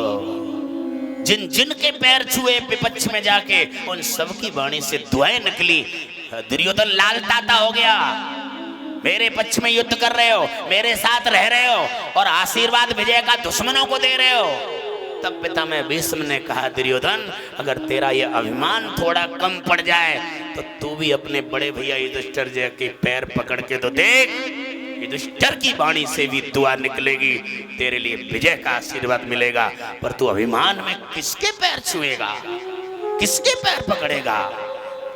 जिन जिन के पैर छुए विपक्ष में जाके, उन सब की वाणी से दुआएं निकली। दुर्योधन लालताता हो गया, मेरे पक्ष में युद्ध कर रहे हो, मेरे साथ रह रहे हो और आशीर्वाद विजय का दुश्मनों को दे रहे हो। तब पितामह भीष्म ने कहा, दुर्योधन अगर तेरा ये अभिमान थोड़ा कम पड़ जाए तो तू भी अपने बड़े भैया युधिष्ठिर जी के पैर पकड़ के तो देख, युधिष्ठिर की वाणी से भी दुआ निकलेगी, तेरे लिए विजय का आशीर्वाद मिलेगा। पर तू अभिमान में किसके पैर छुएगा, किसके पैर पकड़ेगा?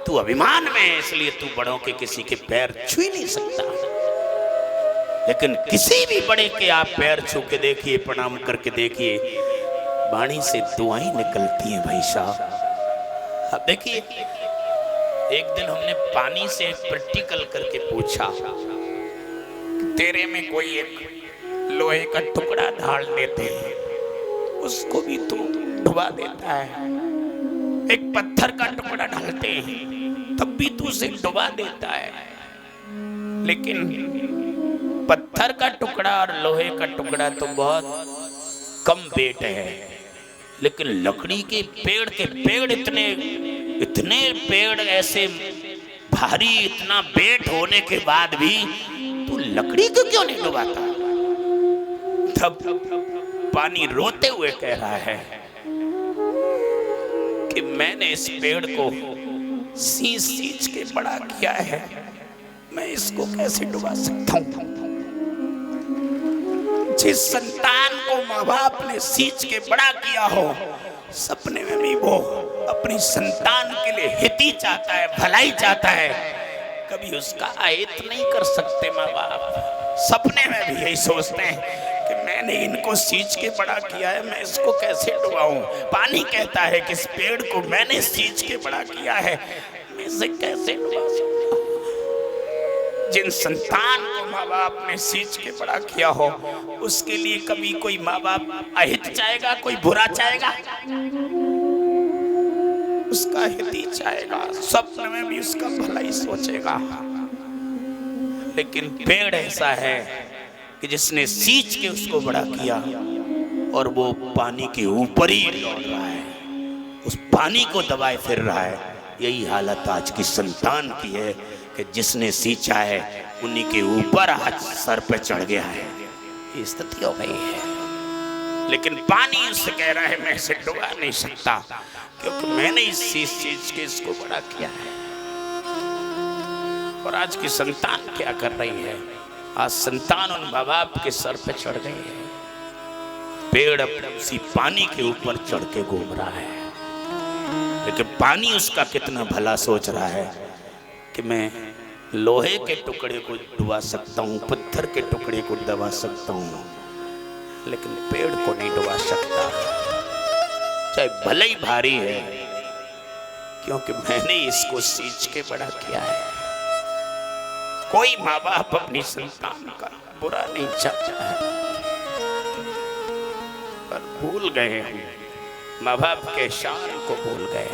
तू अभिमान में, इसलिए तू बड़ों के किसी के पैर छू ही नहीं सकता। लेकिन किसी भी बड़े के आप पैर छू के देखिए, प्रणाम करके देखिए, वाणी से दुआएं निकलती हैं भाई साहब। अब देखिए, एक दिन हमने पानी से प्रैक्टिकल करके पूछा, तेरे में कोई एक लोहे का टुकड़ा ढाल देते हैं, उसको भी तू डुबा देता है। एक पत्थर का टुकड़ा डालते हैं तब भी तू उसे डुबा देता है। लेकिन पत्थर का टुकड़ा और लोहे का टुकड़ा तो बहुत कम वेट है, लेकिन लकड़ी के पेड़ इतने इतने पेड़ ऐसे भारी, इतना वेट होने के बाद भी तू लकड़ी को क्यों नहीं डुबाता? तब पानी रोते हुए कह रहा है कि मैंने इस पेड़ को सींच के बड़ा किया है, मैं इसको कैसे डुबा सकता हूं? जिस संतान को माँ बाप ने सींच के बड़ा किया हो, सपने में भी वो अपनी संतान के लिए हित ही चाहता है, भलाई चाहता है, कभी उसका अहित नहीं कर सकते माँ बाप। सपने में भी यही सोचते हैं कि मैंने इनको सींच के बड़ा किया है, मैं इसको कैसे डुबाऊं? पानी कहता है कि इस पेड़ को मैंने सींच के बड़ा किया है, मैं इसे कैसे डुबा सकता हूं? जिन संतान को माँ बाप ने सींच के बड़ा किया हो, उसके लिए कभी कोई माँ बाप अहित चाहेगा, कोई बुरा चाहेगा? उसका हित ही चाहेगा, स्वप्न में भी उसका भला ही सोचेगा। लेकिन पेड़ ऐसा है कि जिसने सींच के उसको बड़ा किया, और वो पानी के ऊपर ही दौड़ रहा है, उस पानी को दबाए फिर रहा है। यही हालत आज की संतान की है कि जिसने सींचा है उन्हीं के ऊपर आज सर पे चढ़ गया है, ये स्थिति हो गई है। लेकिन पानी उससे कह रहा है मैं इसे डुबा नहीं सकता, क्योंकि मैंने इस चीज के इसको बड़ा किया है। और आज की संतान क्या कर रही है? आज संतान उन माँ बाप के सर पे चढ़ गई है। पेड़ उसी पानी के ऊपर चढ़ के घूम रहा है, लेकिन पानी उसका कितना भला सोच रहा है कि मैं लोहे के टुकड़े को डुबा सकता हूँ, पत्थर के टुकड़े को दबा सकता हूँ, लेकिन पेड़ को नहीं डुबा सकता, चाहे भले ही भारी है, क्योंकि मैंने इसको सींच के बड़ा किया है। कोई माँ बाप अपनी संतान का बुरा नहीं चाहता है, पर भूल गए हैं, माँ बाप के शान को भूल गए।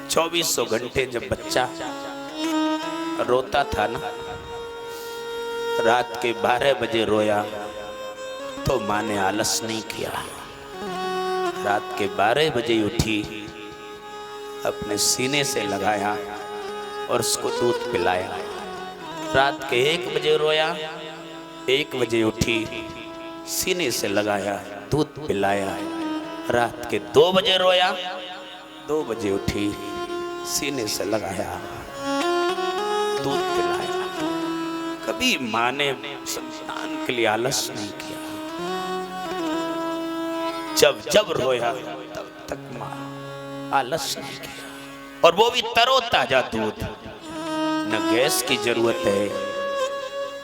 2400 घंटे जब बच्चा रोता था ना, रात के 12 बजे रोया तो माँ ने आलस नहीं किया। रात के 12 बजे उठी, अपने सीने से लगाया और उसको दूध पिलाया। रात के 1 बजे रोया, 1 बजे उठी, सीने से लगाया, दूध पिलाया। रात के 2 बजे रोया, 2 बजे उठी, सीने से लगाया, दूध पिलाया। कभी माँ ने संतान के लिए आलस नहीं किया। जब जब रोया तब तक माँ आलस नहीं किया, और वो भी तरोताजा दूध। न गैस की जरूरत है,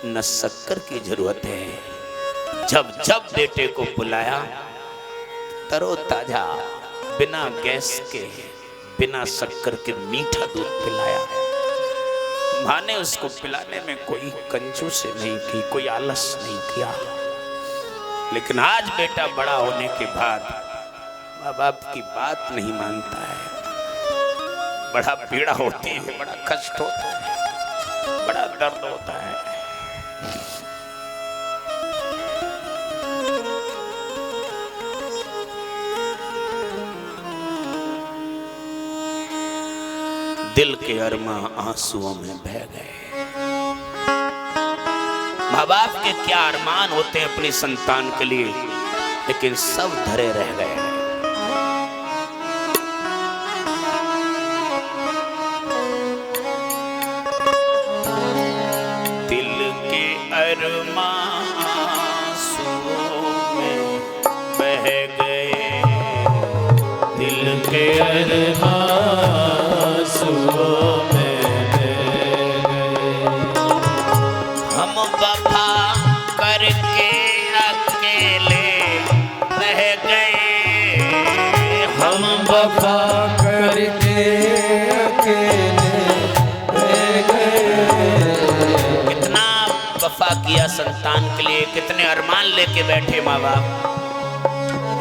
न शक्कर की जरूरत है। जब जब बेटे को बुलाया, तरोताजा, बिना गैस के, बिना शक्कर के मीठा दूध पिलाया। माँ ने उसको पिलाने में कोई कंजूसी नहीं की, कोई आलस नहीं किया। लेकिन आज बेटा बड़ा होने के बाद माँ बाप की बात नहीं मानता है। बड़ा पीड़ा होती है, बड़ा कष्ट होता है, बड़ा दर्द होता है। दिल के अरमा आंसुओं में बह गए। माँ बाप के क्या अरमान होते हैं अपनी संतान के लिए, लेकिन सब धरे रह गए। दिल के अरमान आंसुओं में बह गए, दिल के अरमान हम वफा करके अकेले रह गए, हम वफा करके अकेले रह गए। कितना वफा किया संतान के लिए, कितने अरमान लेके बैठे माँ बाप।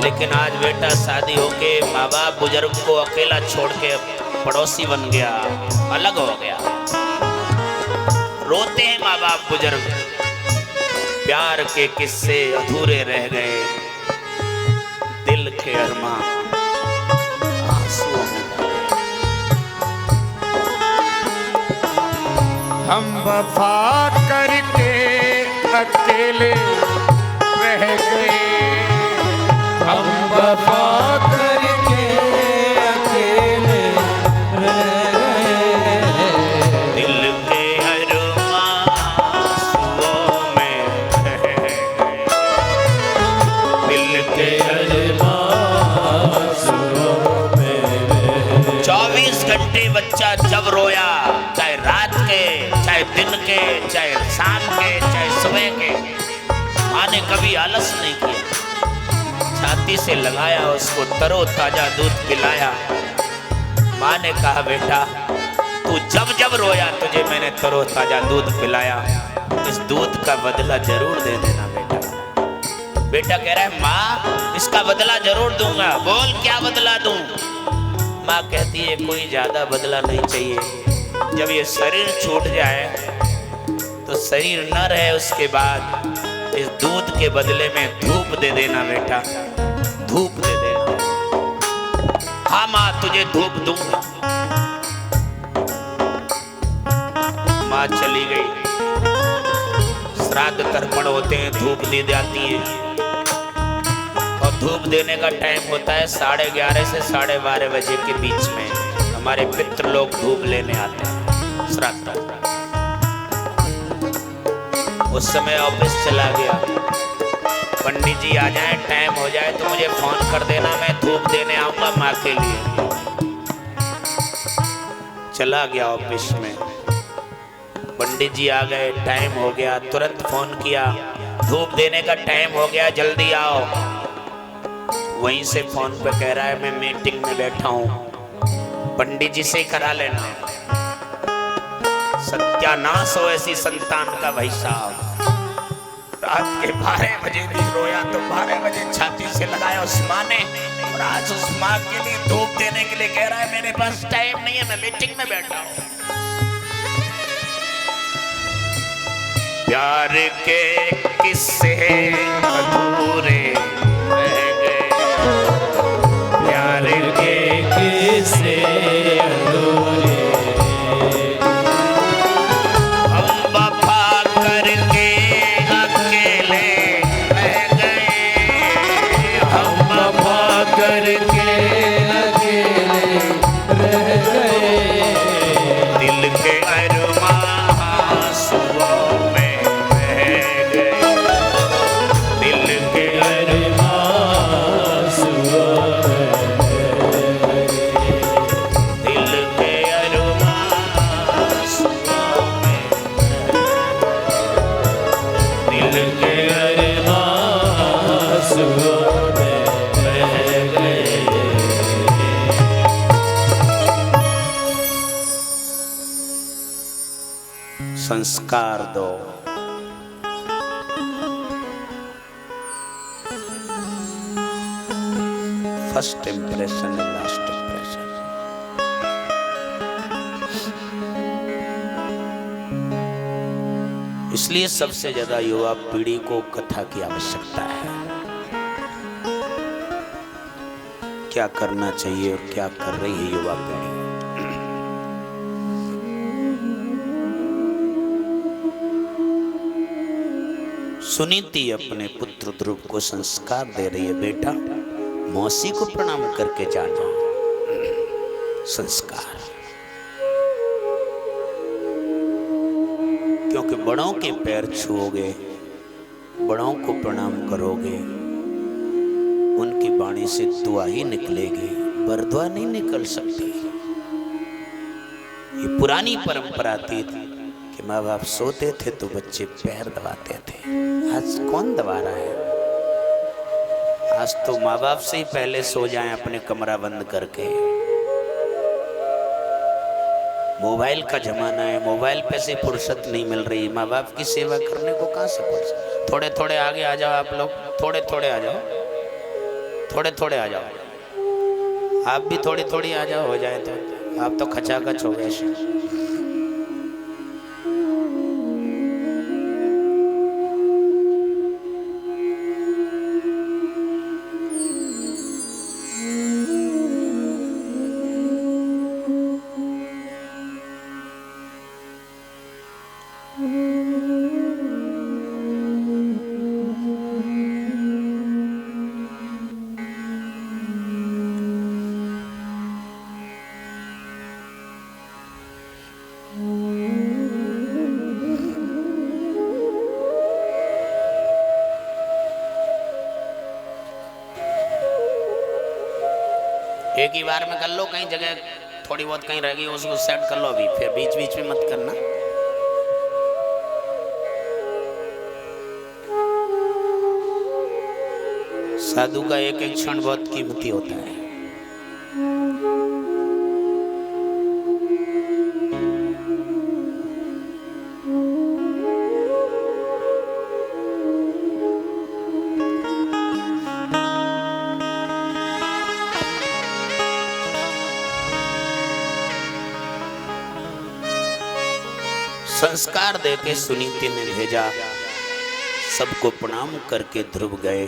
लेकिन आज बेटा शादी होके माँ बाप बुजुर्ग को अकेला छोड़ के पड़ोसी बन गया, अलग हो गया। रोते हैं माँ बाप बुजुर्ग, प्यार के किस्से अधूरे रह गए, दिल के अरमान आंसुओं में। हम वफा करके अकेले रह गए, हम वफा करके अकेले रह गए। दिल के अरमान आंसुओं में बह गए, दिल के अरमान आंसुओं में बह गए। 24 घंटे बच्चा जब रोया, चाहे रात के, चाहे दिन के, चाहे शाम के, चाहे सुबह के, माँ ने कभी आलस नहीं किया। छाती से लगाया, उसको तरो ताजा दूध पिलाया। माँ ने कहा बेटा तू जब जब रोया तुझे मैंने तरो ताजा दूध पिलाया, इस दूध का बदला जरूर दे देना बेटा। बेटा कह रहा है माँ इसका बदला जरूर दूंगा, बोल क्या बदला दूं। माँ कहती है कोई ज्यादा बदला नहीं चाहिए, जब ये शरीर छूट जाए तो शरीर न रहे उसके बाद इस दूध के बदले में धूप दे देना बेटा, धूप दे देना। हाँ माँ तुझे धूप दूंगा। माँ चली गई। श्राद्ध तर्पण होते हैं, धूप दी जाती है और धूप देने का टाइम होता है 11:30 से 12:30 बजे के बीच में। हमारे पितृ लोग धूप लेने आते हैं श्राद्ध। उस समय ऑफिस चला गया, पंडित जी आ जाए, टाइम हो जाए तो मुझे फोन कर देना, मैं धूप देने आऊंगा माँ के लिए। चला गया ऑफिस में, पंडित जी आ गए, टाइम हो गया, तुरंत फोन किया, धूप देने का टाइम हो गया, जल्दी आओ। वहीं से फोन पे कह रहा है मैं मीटिंग में बैठा हूँ, पंडित जी से करा लेना। सत्यानाश हो ऐसी संतान का भाई साहब। रात के 12 बजे भी रोया तो 12 बजे छाती से लगाया उस माँ ने, और आज उस माँ के लिए धूप देने के लिए कह रहा है मेरे पास टाइम नहीं है, मैं मीटिंग में बैठा हूँ। प्यार के किस्से अधूरे रह गए, प्यार के किस्से अधूरे, हम वफा करके अकेले रह गए, हम वफा करके अकेले रह गए, दिल के अरमां आंसुओं में संस्कार दो। First impression and last impression. इसलिए सबसे ज्यादा युवा पीढ़ी को कथा की आवश्यकता है। क्या करना चाहिए और क्या कर रही है युवा पीढ़ी। सुनीति अपने पुत्र ध्रुव को संस्कार दे रही है, बेटा मौसी को प्रणाम करके जाना। संस्कार, क्योंकि बड़ों के पैर छुओगे, बड़ों को प्रणाम करोगे, उनकी वाणी से दुआ ही निकलेगी, बरदुआ नहीं निकल सकती। ये पुरानी परंपरा थी कि माँ बाप सोते थे तो बच्चे पैर दबाते थे। आज कौन दबा रहा है? आज तो माँ बाप से ही पहले सो जाएं अपने कमरा बंद करके। मोबाइल का जमाना है, मोबाइल पे से फुर्सत नहीं मिल रही, माँ बाप की सेवा करने को कहाँ से फुर्सत। थोड़े थोड़े आगे आ जाओ आप लोग, थोड़े थोड़े आ जाओ, थोड़े थोड़े आ जाओ, आप भी थोड़ी थोड़ी आ जाओ, हो जाए तो। आप तो खचाखच हो गए। एक ही बार में कर लो, कहीं जगह थोड़ी बहुत कहीं रह गई उसको सेट कर लो अभी, फिर बीच बीच में मत करना। साधु का एक एक क्षण बहुत कीमती होता है। संस्कार देके सुनीति ने भेजा। सबको प्रणाम करके ध्रुव गए,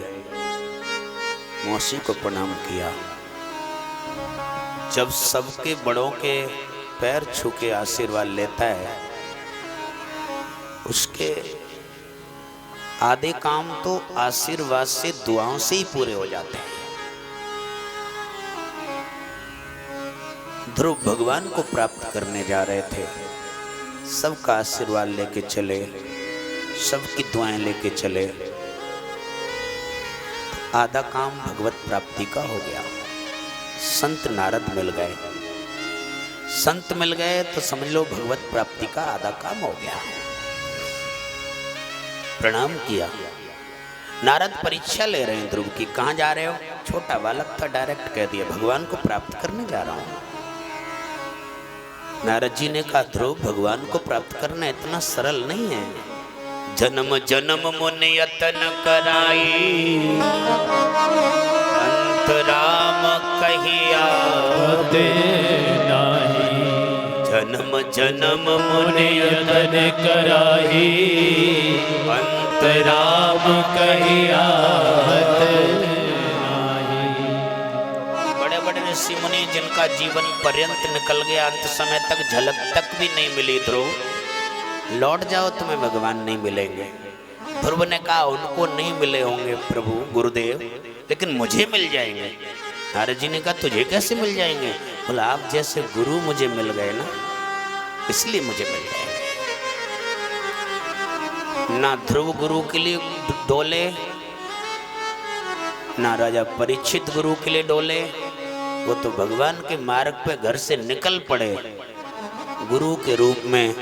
मौसी को प्रणाम किया। जब सबके बड़ों के पैर छू के आशीर्वाद लेता है, उसके आधे काम तो आशीर्वाद से, दुआओं से ही पूरे हो जाते हैं। ध्रुव भगवान को प्राप्त करने जा रहे थे, सबका आशीर्वाद लेके चले, सबकी दुआएं लेके चले, तो आधा काम भगवत प्राप्ति का हो गया। संत नारद मिल गए, संत मिल गए तो समझ लो भगवत प्राप्ति का आधा काम हो गया। प्रणाम किया। नारद परीक्षा ले रहे हैं ध्रुव की, कहाँ जा रहे हो? छोटा बालक था, डायरेक्ट कह दिया भगवान को प्राप्त करने जा रहा हूं। नारद जी ने कहा ध्रुव, भगवान को प्राप्त करना इतना सरल नहीं है। जन्म जन्म मुनि यतन कराई, अंतराम कहिया दे नाही। जन्म जन्म मुनि यतन कराई, अंतराम कहिया ऋषि मुनि जिनका जीवन पर्यंत निकल गया, अंत समय तक झलक तक भी नहीं मिली। ध्रुव लौट जाओ, तुम्हें भगवान नहीं मिलेंगे। ध्रुव ने कहा उनको नहीं मिले होंगे प्रभु गुरुदेव, लेकिन मुझे मिल जाएंगे। नारद जी ने कहा तुझे कैसे मिल जाएंगे? बोला आप जैसे गुरु मुझे मिल गए ना, इसलिए मुझे मिल जाएंगे। ना ध्रुव गुरु के लिए डोले, ना राजा परीक्षित गुरु के लिए डोले, वो तो भगवान के मार्ग पे घर से निकल पड़े। गुरु के रूप में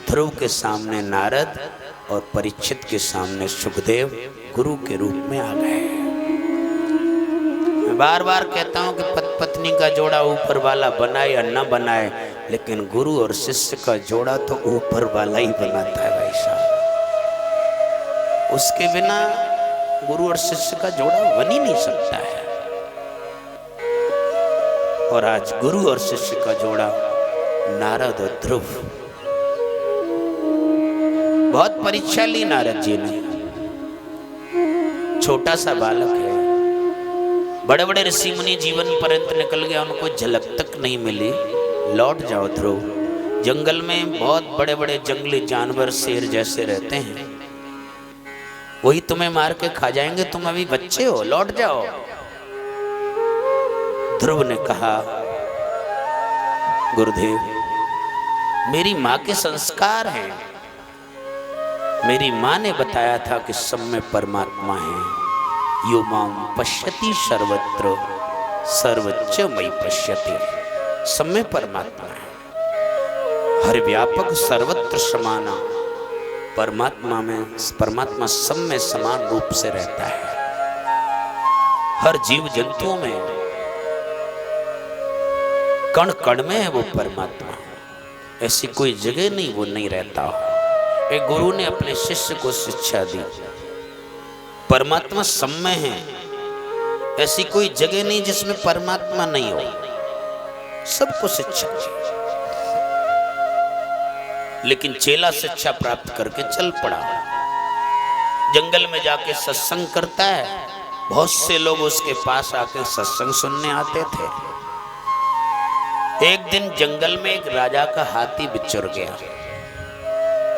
ध्रुव के सामने नारद और परीक्षित के सामने सुखदेव गुरु के रूप में आ गए। मैं बार बार कहता हूँ कि पत्नी का जोड़ा ऊपर वाला बनाए या न बनाए, लेकिन गुरु और शिष्य का जोड़ा तो ऊपर वाला ही बनाता है भाई साहब। उसके बिना गुरु और शिष्य का जोड़ा बन ही नहीं सकता है। और आज गुरु और शिष्य का जोड़ा नारद और ध्रुव। बहुत परीक्षा ली नारद जी ने, छोटा सा बालक है, बड़े बड़े ऋषि मुनि जीवन पर्यंत निकल गया, उनको झलक तक नहीं मिली। लौट जाओ ध्रुव, जंगल में बहुत बड़े बड़े जंगली जानवर शेर जैसे रहते हैं, वही तुम्हें मार के खा जाएंगे, तुम अभी बच्चे हो, लौट जाओ। ध्रुव ने कहा गुरुदेव मेरी माँ के संस्कार हैं, मेरी माँ ने बताया था कि सब में परमात्मा है। यो मां पश्यति सर्वत्र सर्वच्च मयि पश्यति, सब में परमात्मा है, हर व्यापक सर्वत्र समाना। परमात्मा में, परमात्मा सब में समान रूप से रहता है, हर जीव जंतुओं में, कण कण में है वो परमात्मा। ऐसी कोई जगह नहीं वो नहीं रहता हो। एक गुरु ने अपने शिष्य को शिक्षा दी, परमात्मा सब में है, ऐसी कोई जगह नहीं जिसमें परमात्मा नहीं हो। सबको शिक्षा दी, लेकिन चेला शिक्षा प्राप्त करके चल पड़ा, जंगल में जाके सत्संग करता है। बहुत से लोग उसके पास आके सत्संग सुनने आते थे। एक दिन जंगल में एक राजा का हाथी बिछुड़ गया।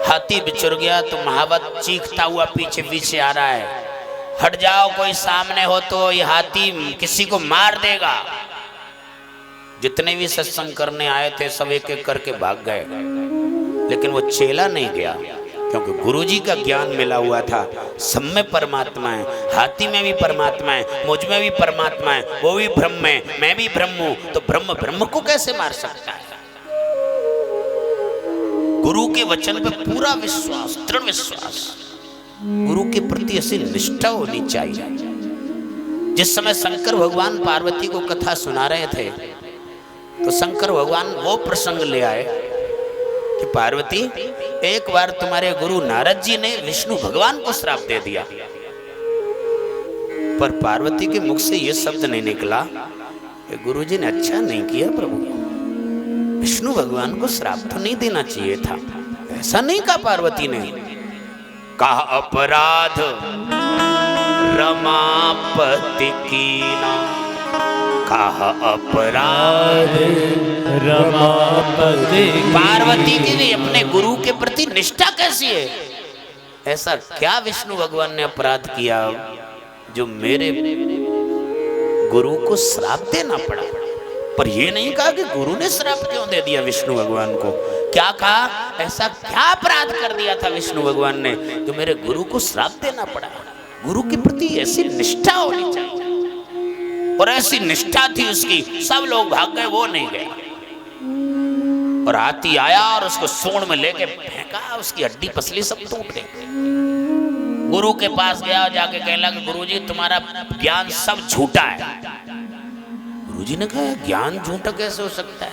हाथी बिछुड़ गया तो महावत चीखता हुआ पीछे पीछे आ रहा है, हट जाओ, कोई सामने हो तो ये हाथी किसी को मार देगा। जितने भी सत्संग करने आए थे सब एक एक करके भाग गए, लेकिन वो चेला नहीं गया, क्योंकि गुरुजी का ज्ञान मिला हुआ था। सब में परमात्मा है, हाथी में भी परमात्मा है, मुझ में भी परमात्मा है, वो भी ब्रह्म है, मैं भी ब्रह्म हूं, तो ब्रह्म ब्रह्म को कैसे मार सकता है? गुरु के वचन पे पूरा विश्वास, दृढ़ विश्वास, गुरु के प्रति ऐसी निष्ठा होनी चाहिए। जिस समय शंकर भगवान पार्वती को कथा सुना रहे थे, तो शंकर भगवान वो प्रसंग ले आए कि पार्वती, एक बार तुम्हारे गुरु नारद जी ने विष्णु भगवान को श्राप दे दिया, पर पार्वती के मुख से यह शब्द नहीं निकला कि गुरु जी ने अच्छा नहीं किया प्रभु, विष्णु भगवान को श्राप तो नहीं देना चाहिए था। ऐसा नहीं कहा पार्वती ने, कहा अपराध रमापति कीना, कहा अपराध रमापति। पार्वती की भी अपने गुरु के प्रति निष्ठा कैसी है? ऐसा क्या विष्णु भगवान ने अपराध किया जो मेरे गुरु को श्राप देना पड़ा? पर ये नहीं कहा कि गुरु ने श्राप क्यों दे दिया विष्णु भगवान को। क्या कहा? ऐसा क्या अपराध कर दिया था विष्णु भगवान ने जो मेरे गुरु को श्राप देना पड़ा? गुरु के प्रति ऐसी निष्ठा होनी चाहिए, और ऐसी निष्ठा थी उसकी। सब लोग भाग गए, वो नहीं गया। और हाथी आया और उसको सूंड में लेके फेंका, उसकी हड्डी पसली सब टूट गई। गुरु के पास गया, जाके कहने लगा, गुरुजी तुम्हारा ज्ञान सब झूठा है। गुरुजी ने कहा, ज्ञान झूठा कैसे हो सकता है?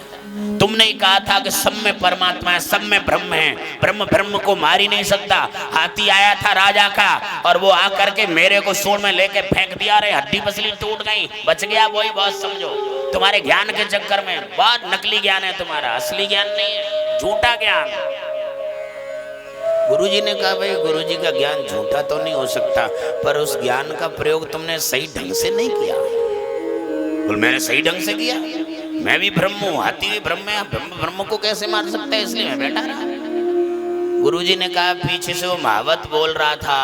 तुमने ही कहा था कि सब में परमात्मा है, सब में ब्रह्म है, ब्रह्म ब्रह्म को मार ही नहीं सकता। हाथी आया था राजा का, और वो आकर के मेरे को सूंड में लेके फेंक दिया, रे हड्डी पसली टूट गई, बच गया। वही बहुत समझो, तुम्हारे ज्ञान के चक्कर में बहुत नकली ज्ञान है तुम्हारा, असली ज्ञान नहीं है, झूठा ज्ञान। गुरुजी ने कहा, भाई गुरुजी का ज्ञान झूठा तो नहीं हो सकता, पर उस ज्ञान का प्रयोग तुमने सही ढंग से नहीं किया। बोल, मैंने सही ढंग से किया, मैं भी ब्रह्म हूँ, हाथी भी ब्रह्म है, ब्रह्म को कैसे मार सकता है, इसलिए मैं बैठा रहा। गुरुजी ने कहा, पीछे से वो महावत बोल रहा था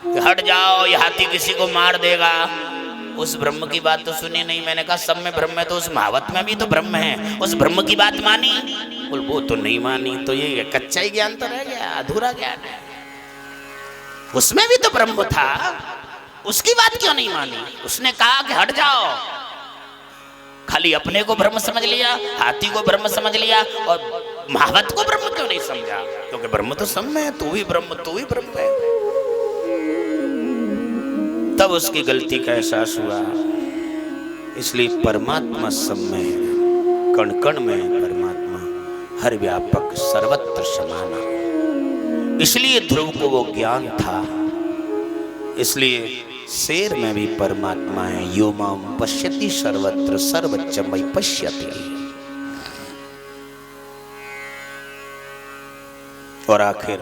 कि हट जाओ, ये हाथी किसी को मार देगा। उस ब्रह्म की बात तो सुनी नहीं। मैंने कहा, सब में ब्रह्म है तो उस महावत में भी तो ब्रह्म है, उस ब्रह्म की बात मानी? बोल, वो तो नहीं मानी। तो ये कच्चा ही ज्ञान तो रह गया, अधूरा ज्ञान है। उसमें भी तो ब्रह्म था, उसकी बात क्यों नहीं मानी? उसने कहा कि हट जाओ, खाली अपने को ब्रह्म समझ लिया, हाथी को ब्रह्म समझ लिया, और महावत को ब्रह्म क्यों नहीं समझा? क्योंकि ब्रह्म तो सब में है, तू भी ब्रह्म, तू भी ब्रह्म है। तब उसकी गलती का एहसास हुआ। इसलिए परमात्मा सब में है, कण कण में है परमात्मा, हर व्यापक सर्वत्र समाना। इसलिए ध्रुव को वो ज्ञान था। इसलिए शेर में भी परमात्मा है। यो माम पश्यति सर्वत्र सर्वच्च मयि पश्यति। और आखिर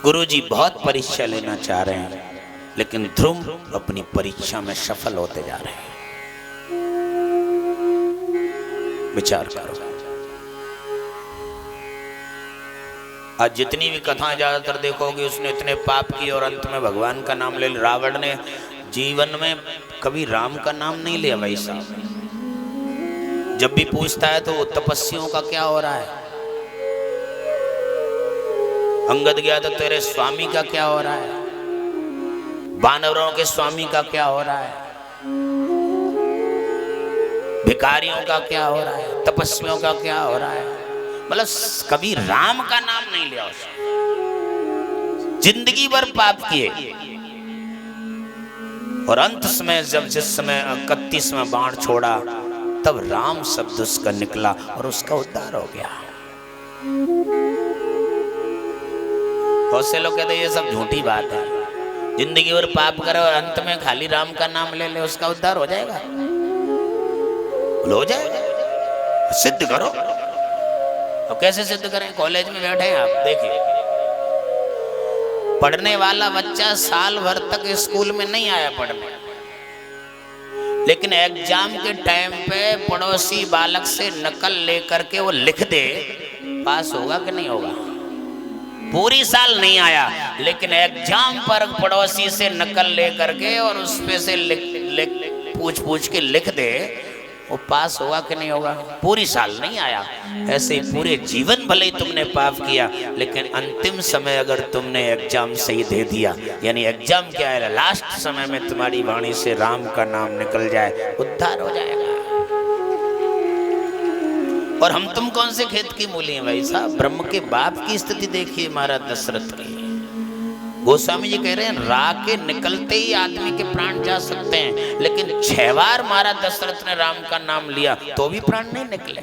गुरुजी बहुत परीक्षा लेना चाह रहे हैं, लेकिन ध्रुव अपनी परीक्षा में सफल होते जा रहे हैं। विचार करो, आज जितनी भी कथाएं ज्यादातर देखोगे, उसने इतने पाप किए और अंत में भगवान का नाम ले लिया। रावण ने जीवन में कभी राम का नाम नहीं लिया भाई साहब। जब भी पूछता है तो तपस्वियों का क्या हो रहा है? अंगद गया तो तेरे स्वामी का क्या हो रहा है? वानरों के स्वामी का क्या हो रहा है? भिखारियों का क्या हो रहा है? तपस्वियों का क्या हो रहा है? मतलब कभी राम का नाम नहीं लिया उसने। जिंदगी भर पाप किए, और अंत समय जब जिस समय 31वां बाण छोड़ा, तब राम शब्द उसका निकला और उसका उद्धार हो गया। बहुत से लोग कहते हैं ये सब झूठी बात है, जिंदगी भर पाप करे और अंत में खाली राम का नाम ले ले, उसका उद्धार हो जाएगा? हो जाएगा, सिद्ध करो। और कैसे सिद्ध करें? कॉलेज में बैठे हैं आप, देखिए पढ़ने वाला बच्चा साल भर तक स्कूल में नहीं आया पढ़ने, लेकिन एग्जाम के टाइम पे पड़ोसी बालक से नकल लेकर के वो लिख दे, पास होगा कि नहीं होगा? पूरी साल नहीं आया, लेकिन एग्जाम पर पड़ोसी से नकल लेकर के और उस पे से पूछ पूछ के लिख दे, वो पास होगा कि नहीं होगा? पूरी साल नहीं आया। ऐसे ही पूरे जीवन भले ही तुमने पाप किया, लेकिन अंतिम समय अगर तुमने एग्जाम सही दे दिया, यानी एग्जाम क्या है, लास्ट समय में तुम्हारी वाणी से राम का नाम निकल जाए, उद्धार हो जाएगा। और हम तुम कौन से खेत की मूली हैं भाई साहब? ब्रह्म के बाप की स्थिति देखिए महाराज दशरथ की। गोस्वामी जी कह रहे हैं राह के निकलते ही आदमी के प्राण जा सकते हैं, लेकिन 6 बार महाराज दशरथ ने राम का नाम लिया तो भी प्राण नहीं निकले।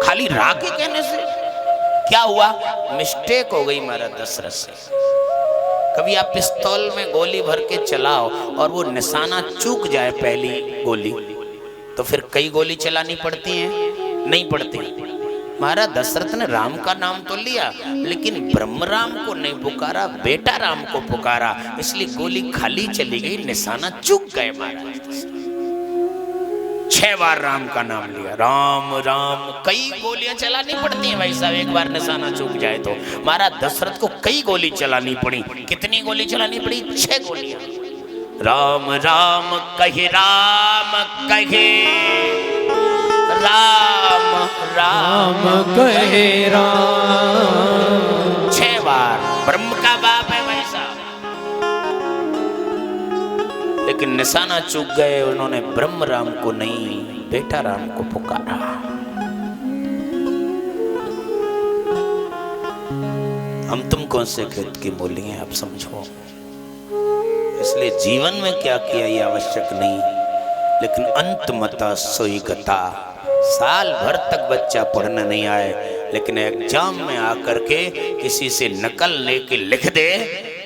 खाली राह के कहने से क्या हुआ? मिस्टेक हो गई महाराज दशरथ से। कभी आप पिस्तौल में गोली भर के चलाओ और वो निशाना चूक जाए पहली गोली, तो फिर कई गोली चलानी पड़ती हैं? नहीं पड़ती। महाराज दशरथ ने राम का नाम तो लिया, लेकिन ब्रह्म राम को नहीं पुकारा, बेटा राम को पुकारा, इसलिए गोली खाली चली गई, निशाना चूक गए महाराज। 6 बार राम का नाम लिया, राम राम। कई गोलियां चलानी पड़ती हैं भाई साहब, एक बार निशाना चूक जाए तो। महाराज दशरथ को कई गोली चलानी पड़ी। कितनी गोली चलानी पड़ी? 6 गोलियां। राम राम कहे, राम कहे, राम राम कहे राम। 6 बार। ब्रह्म का बाप है भाई साहब, लेकिन निशाना चूक गए। उन्होंने ब्रह्म राम को नहीं, बेटा राम को पुकारा। हम तुम कौन से खेत की मूली हैं, आप समझो। इसलिए जीवन में क्या किया ये आवश्यक नहीं, लेकिन अंत मता सोई गता। साल भर तक बच्चा पढ़ने नहीं आए, लेकिन एग्जाम में आकर के किसी से नकल लेके लिख दे,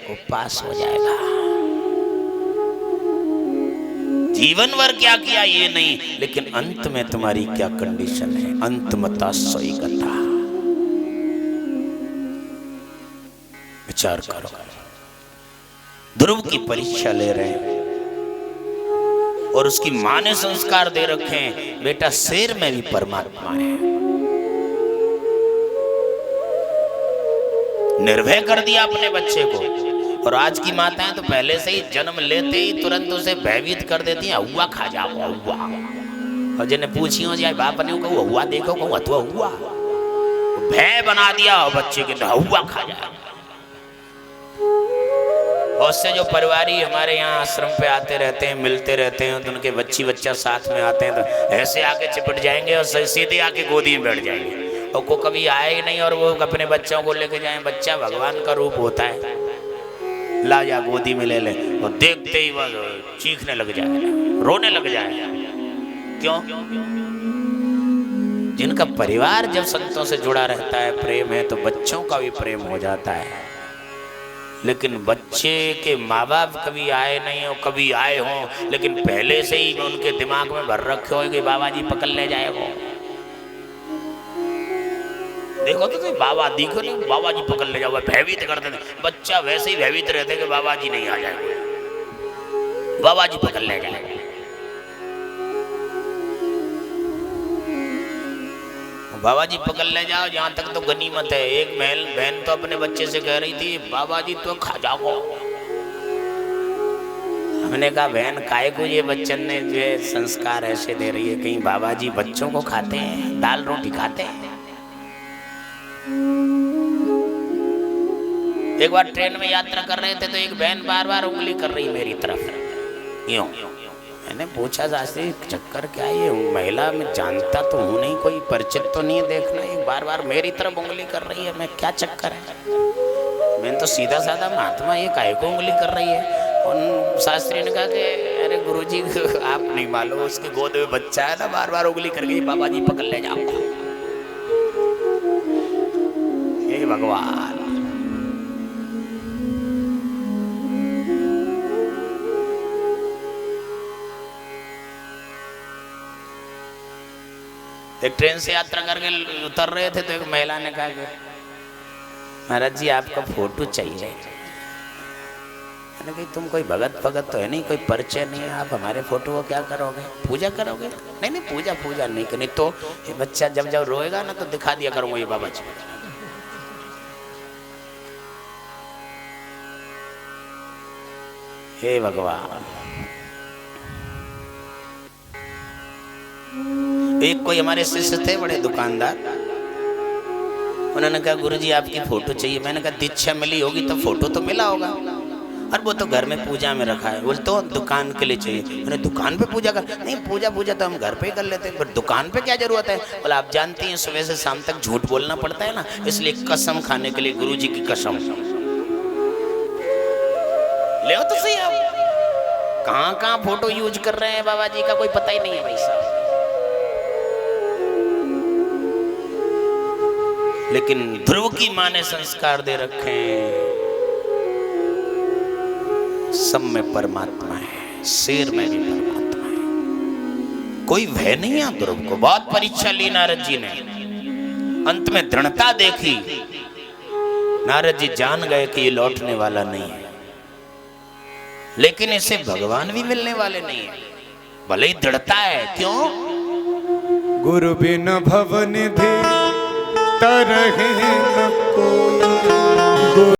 वो पास हो जाएगा। जीवन भर क्या किया ये नहीं, लेकिन अंत में तुम्हारी क्या कंडीशन है। अंत मता सोई गता। विचार करो। ध्रुव की परीक्षा ले रहे हैं और उसकी मां ने संस्कार दे रखे हैं, बेटा शेर में भी परमात्मा है। निर्भय कर दिया अपने बच्चे को। और आज की माताएं तो पहले से ही जन्म लेते ही तुरंत उसे भयभीत कर देती हैं, हुआ खा जाओ हुआ। और जिन्हें पूछी हो जाए बाप ने को हुआ देखो को हथुआ हुआ, भय बना दिया और बच्चे के हुआ खा जाए। बहुत से जो परिवारी हमारे यहाँ आश्रम पे आते रहते हैं, मिलते रहते हैं, तो उनके बच्चा साथ में आते हैं, तो ऐसे आके चिपट जाएंगे और सीधे आके गोदी में बैठ जाएंगे। और को कभी आए ही नहीं और वो अपने बच्चों को लेके जाए। बच्चा भगवान का रूप होता है, ला जा गोदी में ले ले, और देखते ही वह चीखने लग जाए, रोने लग जाए। क्यों? जिनका परिवार जब संतों से जुड़ा रहता है, प्रेम है, तो बच्चों का भी प्रेम हो जाता है। लेकिन बच्चे के माँ बाप कभी आए नहीं हो, कभी आए हो, लेकिन पहले से ही उनके दिमाग में भर रखे हो कि बाबा जी पकड़ ले जाएगा। देखो तो बाबा दिखो नहीं, बाबा जी पकड़ ले जाओ, भयभीत कर देते। बच्चा वैसे ही भयभीत रहते कि बाबा जी नहीं आ जाएंगे, बाबा जी पकड़ ले जाएंगे। बाबा जी पकड़ ले जाओ, यहाँ तक तो गनीमत है। एक बहन तो अपने बच्चे से कह रही थी, बाबा जी तो खा जाओ। हमने कहा बहन काहे को ये बच्चन ने जो है संस्कार ऐसे दे रही है, कहीं बाबा जी बच्चों को खाते हैं, दाल रोटी खाते हैं। एक बार ट्रेन में यात्रा कर रहे थे तो एक बहन बार बार उंगली कर रही मेरी तरफ। क्यों? मैंने पूछा शास्त्री चक्कर क्या है? ये महिला मैं जानता तो हूँ नहीं, कोई परिचित तो नहीं है, देखना एक बार बार मेरी तरफ उंगली कर रही है, मैं क्या चक्कर है? मैंने तो सीधा साधा महात्मा ये काहे को उंगली कर रही है? उन शास्त्री ने कहा कि अरे गुरुजी आप नहीं मालूम, उसकी गोद में बच्चा है ना, बार बार उंगली कर गई, बाबा जी पकड़ ले जाओ। हे भगवान। एक ट्रेन से यात्रा करके उतर रहे थे तो एक महिला ने कहा कि महाराज जी आपका फोटो चाहिए। मैंने कहा तुम कोई भगत भगत तो है नहीं, कोई परिचय नहीं है, आप हमारे फोटो को क्या करोगे? पूजा करोगे? नहीं नहीं पूजा नहीं करनी। तो ये बच्चा जब जब रोएगा ना तो दिखा दिया करूँगा ये बाबा जी। हे भगवान। एक कोई हमारे शिष्य थे बड़े दुकानदार, उन्होंने कहा गुरुजी आपकी फोटो चाहिए। मैंने कहा दीक्षा मिली होगी तो फोटो तो मिला होगा, और वो तो घर में पूजा में रखा है। बोले तो दुकान के लिए चाहिए। मैंने दुकान पे पूजा कर? नहीं पूजा तो हम घर पे ही कर लेते हैं, पर दुकान पे क्या जरूरत है? बोला आप जानती हैं सुबह से शाम तक झूठ बोलना पड़ता है ना, इसलिए कसम खाने के लिए गुरुजी की कसम ले तो सही। आप कहाँ फोटो यूज कर रहे हैं बाबा जी का कोई पता ही नहीं है भाई साहब। लेकिन ध्रुव की मां ने संस्कार दे रखे हैं, सब में परमात्मा है, शेर में भी परमात्मा है। कोई भय नहीं है ध्रुव को। बहुत परीक्षा ली नारद जी ने, अंत में दृढ़ता देखी। नारद जी जान गए कि ये लौटने वाला नहीं है, लेकिन इसे भगवान भी मिलने वाले नहीं है। भले ही दृढ़ता है, क्यों? गुरु बिन भव निधि तरहि न कोई।